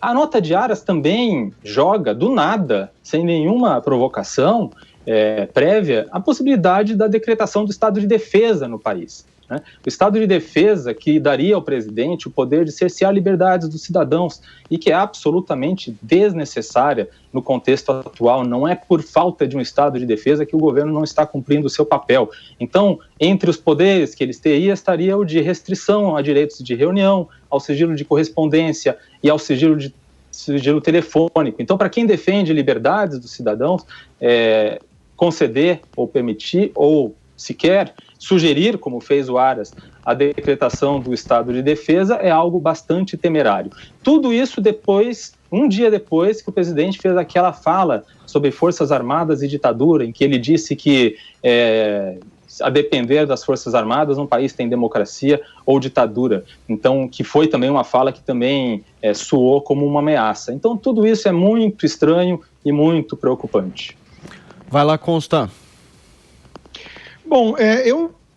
A nota de Aras também joga do nada, sem nenhuma provocação prévia, a possibilidade da decretação do estado de defesa no país, né? O estado de defesa que daria ao presidente o poder de cercear liberdades dos cidadãos e que é absolutamente desnecessária no contexto atual. Não é por falta de um estado de defesa que o governo não está cumprindo o seu papel. Então, entre os poderes que eles teriam estaria o de restrição a direitos de reunião, ao sigilo de correspondência e ao sigilo telefônico. Então, para quem defende liberdades dos cidadãos, conceder ou permitir ou sequer sugerir, como fez o Aras, a decretação do estado de defesa é algo bastante temerário. Tudo isso um dia depois que o presidente fez aquela fala sobre Forças Armadas e ditadura, em que ele disse que, a depender das Forças Armadas, um país tem democracia ou ditadura. Então, que foi também uma fala que também soou como uma ameaça. Então, tudo isso é muito estranho e muito preocupante. Vai lá, Constant. Bom,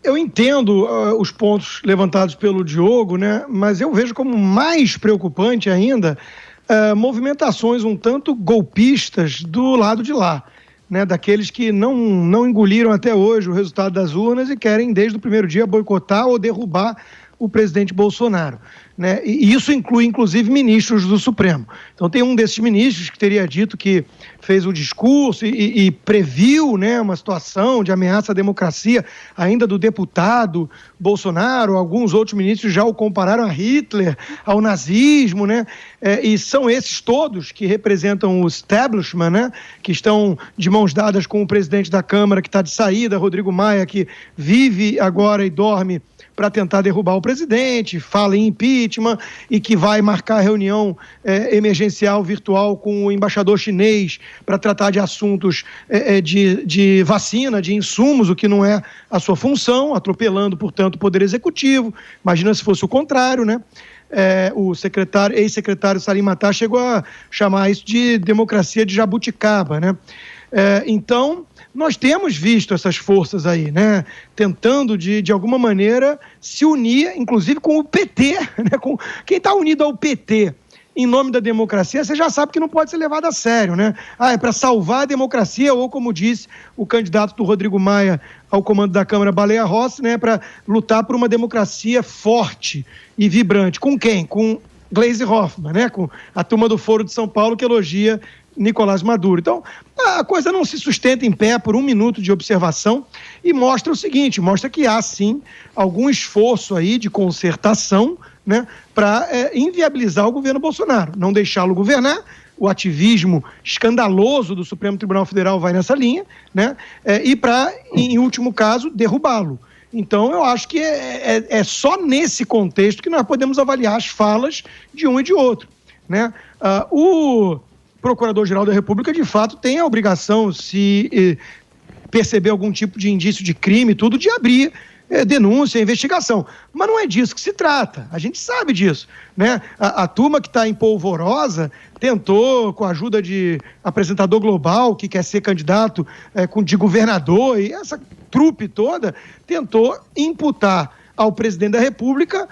eu entendo os pontos levantados pelo Diogo, né, mas eu vejo como mais preocupante ainda movimentações um tanto golpistas do lado de lá, né, daqueles que não engoliram até hoje o resultado das urnas e querem, desde o primeiro dia, boicotar ou derrubar o presidente Bolsonaro. né? E isso inclui, inclusive, ministros do Supremo. Então, tem um desses ministros que teria dito que fez o discurso e previu, né, uma situação de ameaça à democracia ainda do deputado Bolsonaro. Alguns outros ministros já o compararam a Hitler, ao nazismo, né? E são esses todos que representam o establishment, né, que estão de mãos dadas com o presidente da Câmara, que está de saída, Rodrigo Maia, que vive agora e dorme para tentar derrubar o presidente, fala em impeachment e que vai marcar reunião emergencial virtual com o embaixador chinês para tratar de assuntos de vacina, de insumos, o que não é a sua função, atropelando, portanto, o Poder Executivo. Imagina se fosse o contrário, né? O ex-secretário Salim Matar chegou a chamar isso de democracia de jabuticaba, né? Então, nós temos visto essas forças aí, né, tentando de alguma maneira se unir, inclusive com o PT, né, com quem está unido ao PT em nome da democracia, você já sabe que não pode ser levado a sério, né? É para salvar a democracia, ou como disse o candidato do Rodrigo Maia ao comando da Câmara, Baleia Rossi, né, para lutar por uma democracia forte e vibrante. Com quem? Com Gleisi Hoffmann, né, com a turma do Foro de São Paulo que elogia Nicolás Maduro. Então, a coisa não se sustenta em pé por um minuto de observação e mostra o seguinte, mostra que há, sim, algum esforço aí de concertação, né, para inviabilizar o governo Bolsonaro, não deixá-lo governar. O ativismo escandaloso do Supremo Tribunal Federal vai nessa linha, né, e para, em último caso, derrubá-lo. Então, eu acho que é só nesse contexto que nós podemos avaliar as falas de um e de outro, né? O Procurador-Geral da República, de fato, tem a obrigação, se perceber algum tipo de indício de crime, tudo, de abrir denúncia, investigação. Mas não é disso que se trata, a gente sabe disso, né? A turma que está em polvorosa tentou, com a ajuda de apresentador global, que quer ser candidato de governador, e essa trupe toda, tentou imputar ao presidente da República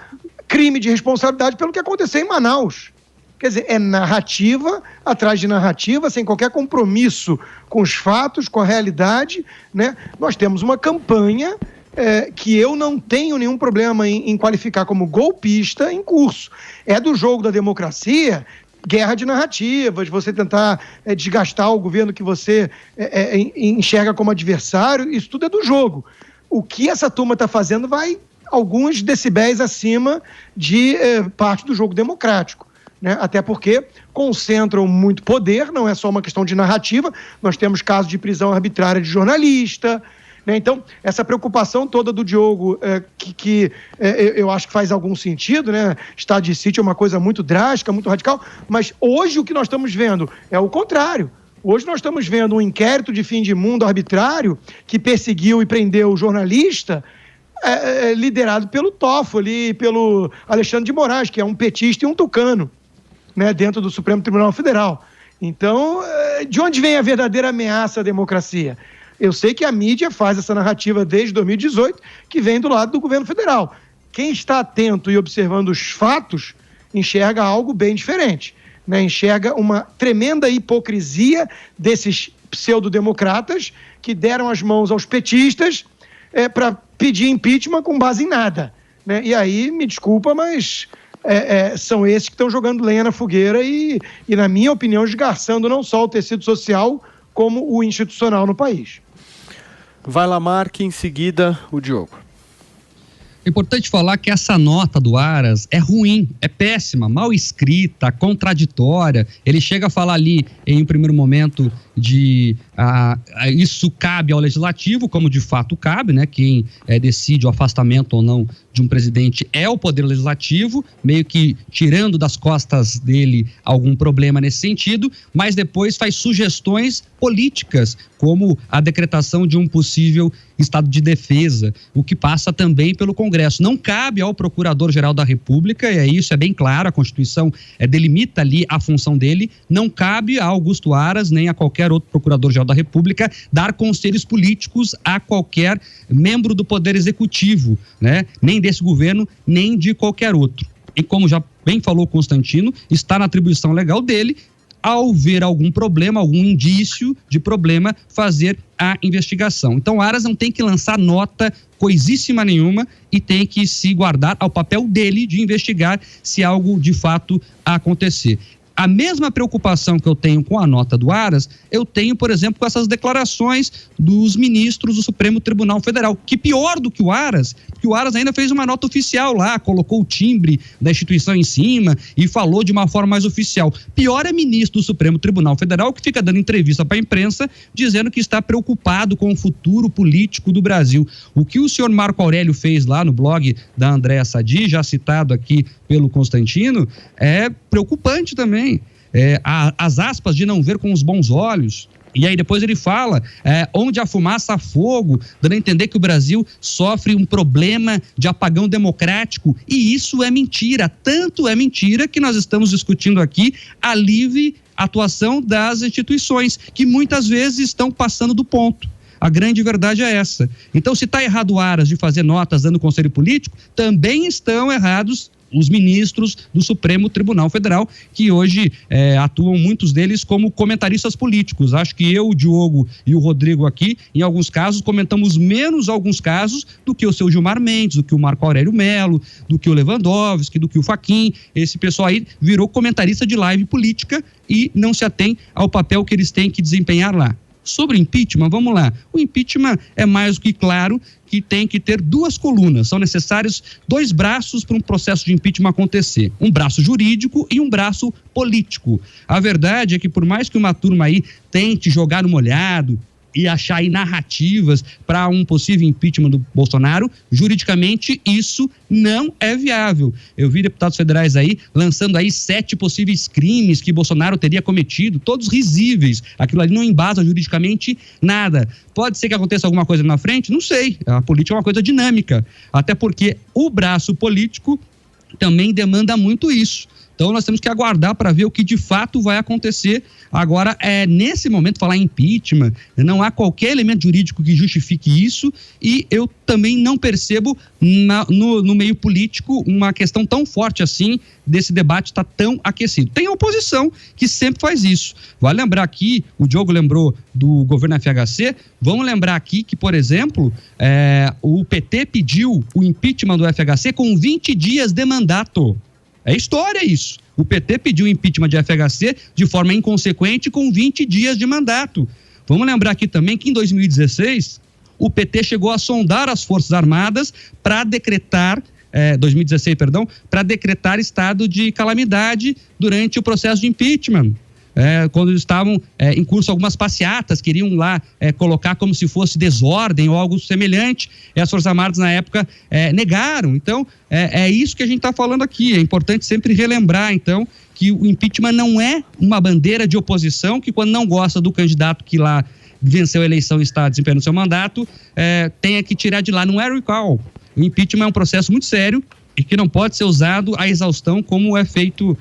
crime de responsabilidade pelo que aconteceu em Manaus. Quer dizer, é narrativa atrás de narrativa, sem qualquer compromisso com os fatos, com a realidade, né? Nós temos uma campanha que eu não tenho nenhum problema em qualificar como golpista em curso. É do jogo da democracia, guerra de narrativas, você tentar desgastar o governo que você enxerga como adversário, isso tudo é do jogo. O que essa turma está fazendo vai alguns decibéis acima de parte do jogo democrático, né? Até porque concentram muito poder, não é só uma questão de narrativa, nós temos casos de prisão arbitrária de jornalista, né? Então, essa preocupação toda do Diogo, eu acho que faz algum sentido, né? Estado de sítio é uma coisa muito drástica, muito radical, mas hoje o que nós estamos vendo é o contrário. Hoje nós estamos vendo um inquérito de fim de mundo arbitrário que perseguiu e prendeu o jornalista, liderado pelo Toffoli e pelo Alexandre de Moraes, que é um petista e um tucano, né, dentro do Supremo Tribunal Federal. Então, de onde vem a verdadeira ameaça à democracia? Eu sei que a mídia faz essa narrativa desde 2018, que vem do lado do governo federal. Quem está atento e observando os fatos, enxerga algo bem diferente, né? Enxerga uma tremenda hipocrisia desses pseudodemocratas que deram as mãos aos petistas para pedir impeachment com base em nada, né? E aí, me desculpa, mas são esses que estão jogando lenha na fogueira e, na minha opinião, esgarçando não só o tecido social, como o institucional no país. Vai lá, Marque, em seguida o Diogo. É importante falar que essa nota do Aras é ruim, é péssima, mal escrita, contraditória. Ele chega a falar ali, em um primeiro momento, de isso cabe ao legislativo, como de fato cabe, né? Quem decide o afastamento ou não de um presidente é o poder legislativo, meio que tirando das costas dele algum problema nesse sentido, mas depois faz sugestões políticas, como a decretação de um possível estado de defesa, o que passa também pelo Congresso. Não cabe ao Procurador-Geral da República, isso é bem claro, a Constituição delimita ali a função dele, não cabe a Augusto Aras, nem a qualquer outro Procurador-Geral da República, dar conselhos políticos a qualquer membro do Poder Executivo, né? Nem desse governo, nem de qualquer outro. E como já bem falou Constantino, está na atribuição legal dele ao ver algum problema, algum indício de problema, fazer a investigação. Então, a Aras não tem que lançar nota coisíssima nenhuma e tem que se guardar ao papel dele de investigar se algo de fato acontecer. A mesma preocupação que eu tenho com a nota do Aras, eu tenho, por exemplo, com essas declarações dos ministros do Supremo Tribunal Federal, que pior do que o Aras, porque o Aras ainda fez uma nota oficial lá, colocou o timbre da instituição em cima e falou de uma forma mais oficial. Pior é ministro do Supremo Tribunal Federal que fica dando entrevista para a imprensa dizendo que está preocupado com o futuro político do Brasil. O que o senhor Marco Aurélio fez lá no blog da Andréa Sadi, já citado aqui pelo Constantino, é preocupante também. As aspas de não ver com os bons olhos. E aí depois ele fala, onde há fumaça há fogo, dando a entender que o Brasil sofre um problema de apagão democrático, e isso é mentira. Tanto é mentira que nós estamos discutindo aqui a livre atuação das instituições, que muitas vezes estão passando do ponto. A grande verdade é essa. Então, se está errado o Aras de fazer notas dando conselho político, também estão errados os ministros do Supremo Tribunal Federal, que hoje atuam, muitos deles, como comentaristas políticos. Acho que eu, o Diogo e o Rodrigo aqui, em alguns casos, comentamos menos alguns casos do que o seu Gilmar Mendes, do que o Marco Aurélio Melo, do que o Lewandowski, do que o Fachin. Esse pessoal aí virou comentarista de live política e não se atém ao papel que eles têm que desempenhar lá. Sobre impeachment, vamos lá. O impeachment é mais do que claro que tem que ter duas colunas. São necessários dois braços para um processo de impeachment acontecer. Um braço jurídico e um braço político. A verdade é que por mais que uma turma aí tente jogar no molhado e achar aí narrativas para um possível impeachment do Bolsonaro, juridicamente isso não é viável. Eu vi deputados federais aí lançando aí 7 possíveis crimes que Bolsonaro teria cometido, todos risíveis. Aquilo ali não embasa juridicamente nada. Pode ser que aconteça alguma coisa na frente? Não sei. A política é uma coisa dinâmica. Até porque o braço político também demanda muito isso. Então, nós temos que aguardar para ver o que de fato vai acontecer. Agora, nesse momento, falar em impeachment, não há qualquer elemento jurídico que justifique isso, e eu também não percebo no meio político uma questão tão forte assim desse debate estar tão aquecido. Tem a oposição que sempre faz isso. Vale lembrar aqui, o Diogo lembrou do governo FHC, vamos lembrar aqui que, por exemplo, o PT pediu o impeachment do FHC com 20 dias de mandato. É história isso. O PT pediu impeachment de FHC de forma inconsequente com 20 dias de mandato. Vamos lembrar aqui também que em 2016 o PT chegou a sondar as Forças Armadas para decretar, 2016, perdão, para decretar estado de calamidade durante o processo de impeachment. Quando estavam em curso algumas passeatas, queriam lá colocar como se fosse desordem ou algo semelhante, e as Forças Armadas na época negaram. Então, é isso que a gente está falando aqui. É importante sempre relembrar, então, que o impeachment não é uma bandeira de oposição, que quando não gosta do candidato que lá venceu a eleição e está desempenhando seu mandato, tenha que tirar de lá. Não é recall. O impeachment é um processo muito sério e que não pode ser usado à exaustão como é feito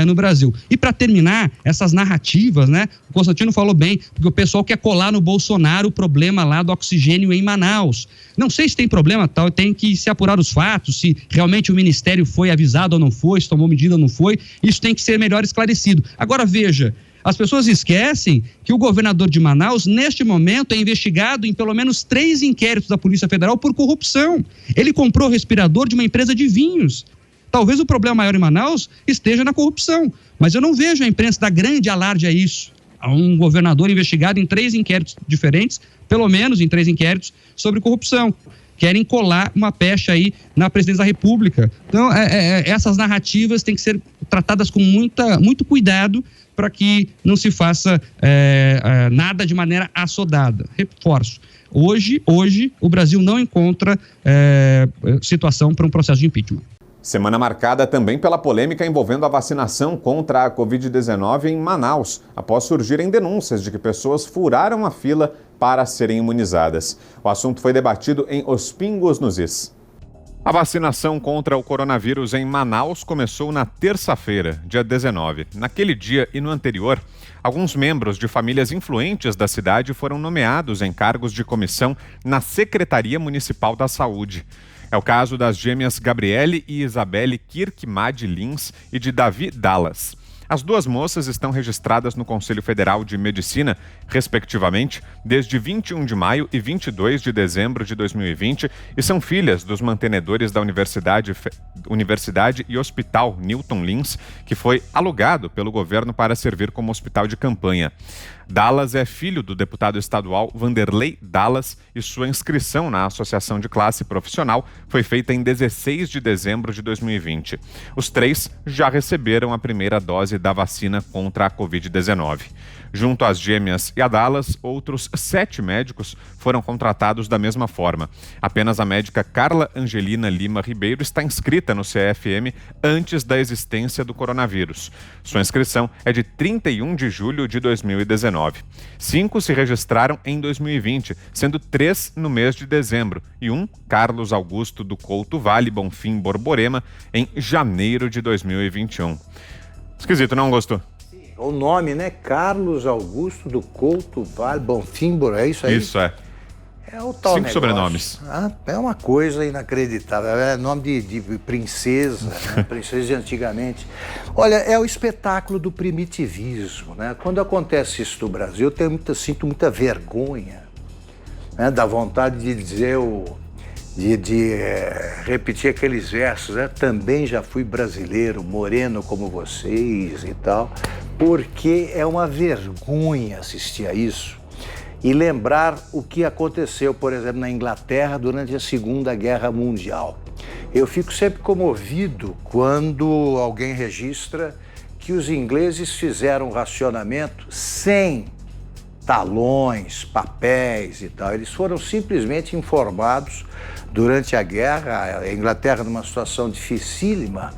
no Brasil. E para terminar, essas narrativas, né? O Constantino falou bem, porque o pessoal quer colar no Bolsonaro o problema lá do oxigênio em Manaus. Não sei se tem problema tal, tem que se apurar os fatos, se realmente o Ministério foi avisado ou não foi, se tomou medida ou não foi, isso tem que ser melhor esclarecido. Agora veja, as pessoas esquecem que o governador de Manaus, neste momento, é investigado em pelo menos 3 inquéritos da Polícia Federal por corrupção. Ele comprou respirador de uma empresa de vinhos. Talvez o problema maior em Manaus esteja na corrupção, mas eu não vejo a imprensa dar grande alarde a isso. Há um governador investigado em 3 inquéritos diferentes, pelo menos em 3 inquéritos, sobre corrupção. Querem colar uma pecha aí na presidência da República. Então, essas narrativas têm que ser tratadas com muito cuidado para que não se faça nada de maneira assodada. Reforço. Hoje o Brasil não encontra situação para um processo de impeachment. Semana marcada também pela polêmica envolvendo a vacinação contra a Covid-19 em Manaus, após surgirem denúncias de que pessoas furaram a fila para serem imunizadas. O assunto foi debatido em Os Pingos nos Is. A vacinação contra o coronavírus em Manaus começou na terça-feira, dia 19. Naquele dia e no anterior, alguns membros de famílias influentes da cidade foram nomeados em cargos de comissão na Secretaria Municipal da Saúde. É o caso das gêmeas Gabriele e Isabelle Kirkmad Lins e de Davi Dallas. As duas moças estão registradas no Conselho Federal de Medicina, respectivamente, desde 21 de maio e 22 de dezembro de 2020 e são filhas dos mantenedores da Universidade e Hospital Newton Lins, que foi alugado pelo governo para servir como hospital de campanha. Dallas é filho do deputado estadual Vanderlei Dallas e sua inscrição na Associação de Classe Profissional foi feita em 16 de dezembro de 2020. Os três já receberam a primeira dose da vacina contra a Covid-19. Junto às gêmeas e a Dallas, outros 7 médicos foram contratados da mesma forma. Apenas a médica Carla Angelina Lima Ribeiro está inscrita no CFM antes da existência do coronavírus. Sua inscrição é de 31 de julho de 2019. 5 se registraram em 2020, sendo 3 no mês de dezembro e 1, Carlos Augusto do Couto Vale Bonfim Borborema, em janeiro de 2021. Esquisito, não gostou? O nome, né? Carlos Augusto do Couto Vale Bonfim Borborema, é isso aí? Isso, é. É o tal 5 negócio. sobrenomes. É uma coisa inacreditável. É nome de princesa, né? Princesa de antigamente. Olha, é o espetáculo do primitivismo, né? Quando acontece isso no Brasil, eu sinto muita vergonha, né? Da vontade de dizer repetir aqueles versos, né? Também já fui brasileiro, moreno como vocês e tal, porque é uma vergonha assistir a isso. E lembrar o que aconteceu, por exemplo, na Inglaterra durante a Segunda Guerra Mundial. Eu fico sempre comovido quando alguém registra que os ingleses fizeram um racionamento sem talões, papéis e tal. Eles foram simplesmente informados durante a guerra, a Inglaterra numa situação dificílima,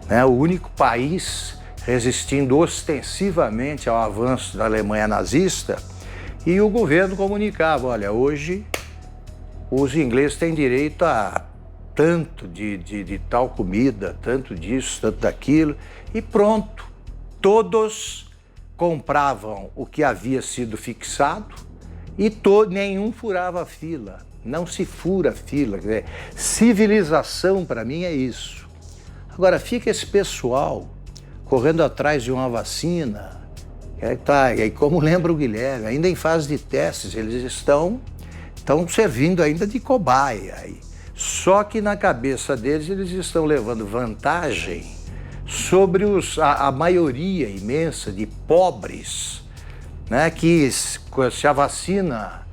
né? O único país resistindo ostensivamente ao avanço da Alemanha nazista. E o governo comunicava, olha, hoje os ingleses têm direito a tanto de tal comida, tanto disso, tanto daquilo, e pronto. Todos compravam o que havia sido fixado e nenhum furava a fila. Não se fura a fila. Quer dizer, civilização para mim é isso. Agora, fica esse pessoal correndo atrás de uma vacina. E como lembra o Guilherme, ainda em fase de testes, eles estão servindo ainda de cobaia. Só que na cabeça deles, eles estão levando vantagem sobre a maioria imensa de pobres, né, que se a vacina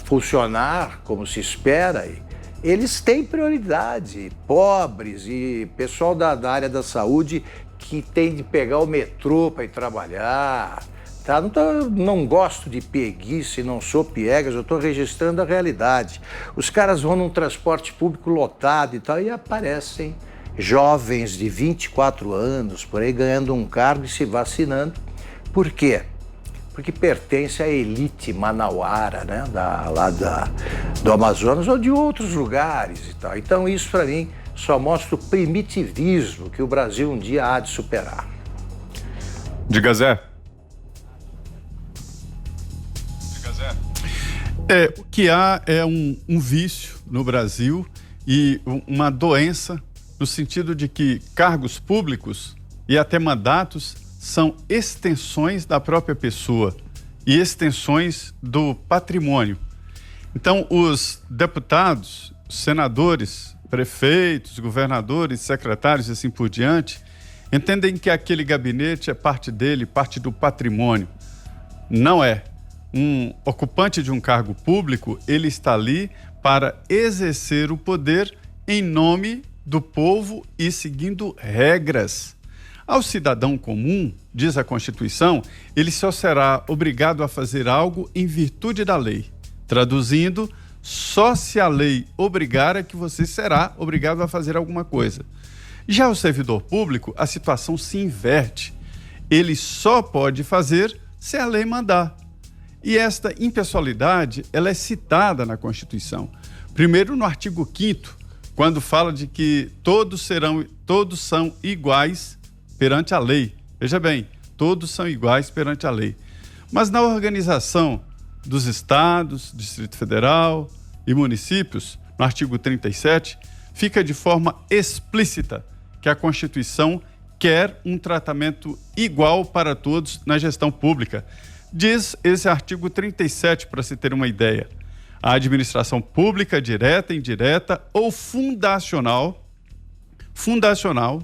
funcionar como se espera, eles têm prioridade. Pobres e pessoal da área da saúde que tem de pegar o metrô para ir trabalhar, tá? Não gosto de pieguice, não sou piegas, eu estou registrando a realidade. Os caras vão num transporte público lotado e tal, e aparecem jovens de 24 anos, por aí ganhando um cargo e se vacinando. Por quê? Porque pertence à elite manauara, né? Do Amazonas ou de outros lugares e tal. Então isso, para mim, só mostra o primitivismo que o Brasil um dia há de superar. Diga, Zé. O que há é um vício no Brasil e uma doença no sentido de que cargos públicos e até mandatos são extensões da própria pessoa e extensões do patrimônio. Então, os deputados, senadores, prefeitos, governadores, secretários e assim por diante, entendem que aquele gabinete é parte dele, parte do patrimônio. Não é. Um ocupante de um cargo público, ele está ali para exercer o poder em nome do povo e seguindo regras. Ao cidadão comum, diz a Constituição, ele só será obrigado a fazer algo em virtude da lei. Traduzindo, só se a lei obrigar é que você será obrigado a fazer alguma coisa. Já o servidor público, a situação se inverte. Ele só pode fazer se a lei mandar. E esta impessoalidade, ela é citada na Constituição. Primeiro no artigo 5º, quando fala de que todos são iguais perante a lei. Veja bem, todos são iguais perante a lei. Mas na organização dos estados, Distrito Federal e municípios, no artigo 37, fica de forma explícita que a Constituição quer um tratamento igual para todos na gestão pública. Diz esse artigo 37, para se ter uma ideia. A administração pública, direta, indireta ou fundacional,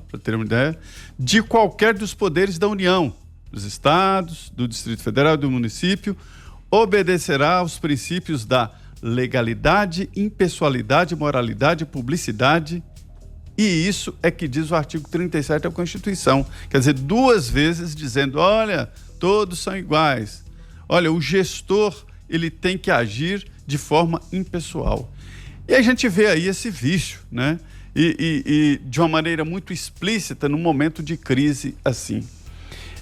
para ter uma ideia, de qualquer dos poderes da União, dos estados, do Distrito Federal e do município, obedecerá aos princípios da legalidade, impessoalidade, moralidade, publicidade. E isso é que diz o artigo 37 da Constituição. Quer dizer, 2 vezes dizendo, olha, todos são iguais. Olha, o gestor, ele tem que agir de forma impessoal. E a gente vê aí esse vício, né? E de uma maneira muito explícita num momento de crise assim.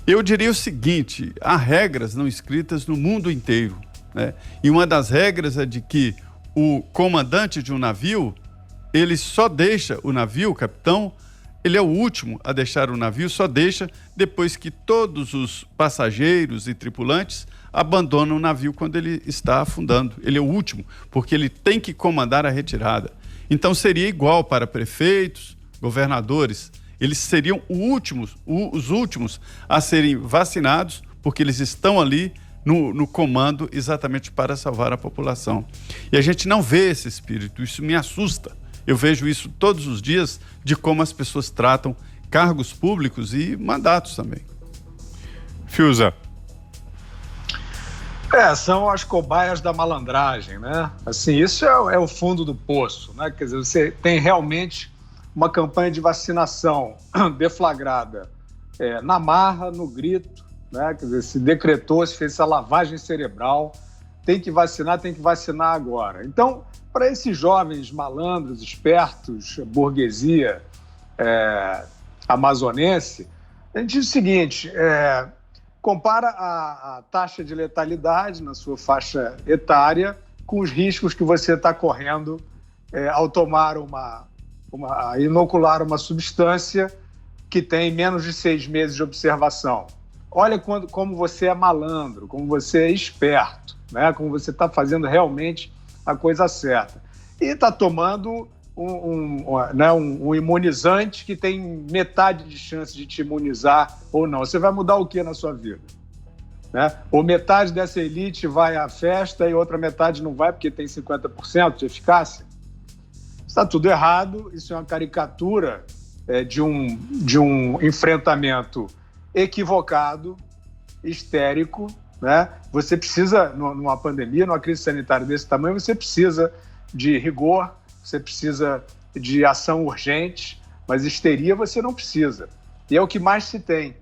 Eu diria o seguinte, há regras não escritas no mundo inteiro, né? E uma das regras é de que o comandante de um navio, ele só deixa o navio, o capitão, ele é o último a deixar o navio, só deixa depois que todos os passageiros e tripulantes abandonam o navio quando ele está afundando. Ele é o último, porque ele tem que comandar a retirada. Então seria igual para prefeitos, governadores, eles seriam os últimos a serem vacinados, porque eles estão ali no comando exatamente para salvar a população. E a gente não vê esse espírito, isso me assusta. Eu vejo isso todos os dias de como as pessoas tratam cargos públicos e mandatos também. Fiuza. São as cobaias da malandragem, né? Assim, isso é o fundo do poço, né? Quer dizer, você tem realmente uma campanha de vacinação deflagrada na marra, no grito, né? Quer dizer, se decretou, se fez essa lavagem cerebral, tem que vacinar agora. Então, para esses jovens malandros, espertos, burguesia amazonense, a gente diz o seguinte, compara a taxa de letalidade na sua faixa etária com os riscos que você está correndo ao tomar inocular uma substância que tem menos de 6 meses de observação. Olha como você é malandro, como você é esperto, né? Como você está fazendo realmente a coisa certa. E está tomando um imunizante que tem metade de chance de te imunizar ou não. Você vai mudar o que na sua vida? Né? Ou metade dessa elite vai à festa e outra metade não vai porque tem 50% de eficácia? Está tudo errado, isso é uma caricatura de um enfrentamento equivocado, histérico, né? Você precisa, numa pandemia, numa crise sanitária desse tamanho, você precisa de rigor, você precisa de ação urgente, mas histeria você não precisa. E é o que mais se tem,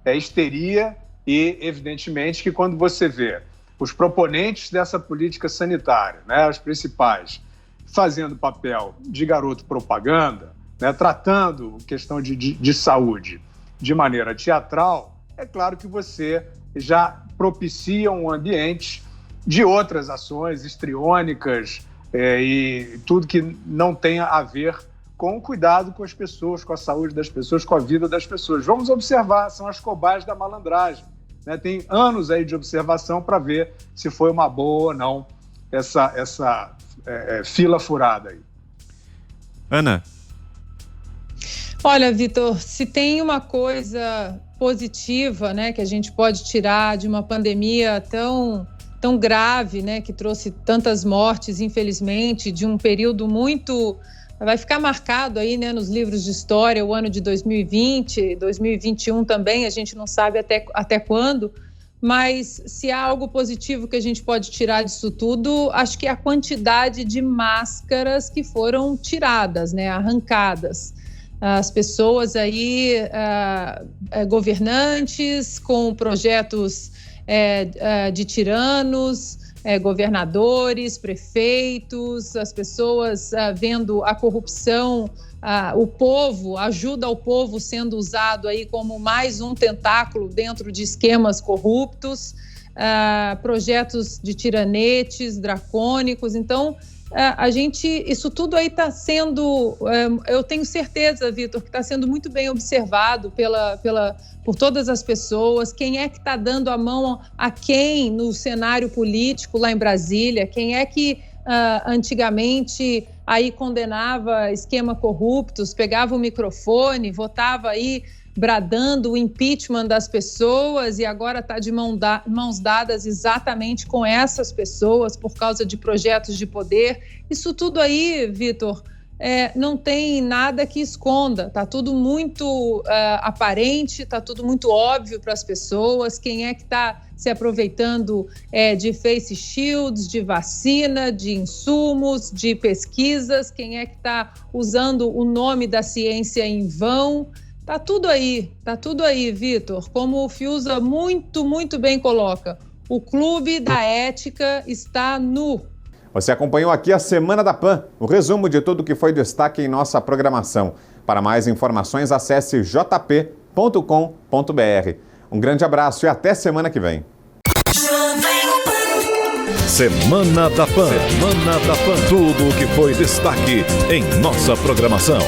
é histeria e, evidentemente, que quando você vê os proponentes dessa política sanitária, né, os principais, fazendo papel de garoto propaganda, né, tratando questão de saúde de maneira teatral, é claro que você já propicia um ambiente de outras ações histriônicas e tudo que não tenha a ver com o cuidado com as pessoas, com a saúde das pessoas, com a vida das pessoas. Vamos observar, são as cobaias da malandragem, né? Tem anos aí de observação para ver se foi uma boa ou não essa fila furada aí. Ana. Olha, Vitor, se tem uma coisa positiva, né, que a gente pode tirar de uma pandemia tão grave, né, que trouxe tantas mortes, infelizmente, de um período muito... Vai ficar marcado aí, né, nos livros de história o ano de 2020, 2021 também, a gente não sabe até quando, mas se há algo positivo que a gente pode tirar disso tudo, acho que é a quantidade de máscaras que foram tiradas, né, arrancadas. As pessoas aí, governantes com projetos de tiranos, governadores, prefeitos, as pessoas vendo a corrupção, o povo, ajuda ao povo sendo usado aí como mais um tentáculo dentro de esquemas corruptos, projetos de tiranetes dracônicos. Então, isso tudo aí está sendo, eu tenho certeza, Vitor, que está sendo muito bem observado por todas as pessoas. Quem é que está dando a mão a quem no cenário político lá em Brasília? Quem é que antigamente aí condenava esquema corruptos, pegava o microfone, votava aí bradando o impeachment das pessoas e agora está de mãos dadas exatamente com essas pessoas por causa de projetos de poder. Isso tudo aí, Vitor, não tem nada que esconda, está tudo muito aparente, está tudo muito óbvio para as pessoas. Quem é que está se aproveitando de face shields, de vacina, de insumos, de pesquisas, quem é que está usando o nome da ciência em vão. Tá tudo aí, Vitor. Como o Fiuza muito, muito bem coloca, o Clube da Ética está nu. Você acompanhou aqui a Semana da PAN, o resumo de tudo que foi destaque em nossa programação. Para mais informações, acesse jp.com.br. Um grande abraço e até semana que vem. Semana da PAN. Semana da PAN. Tudo o que foi destaque em nossa programação.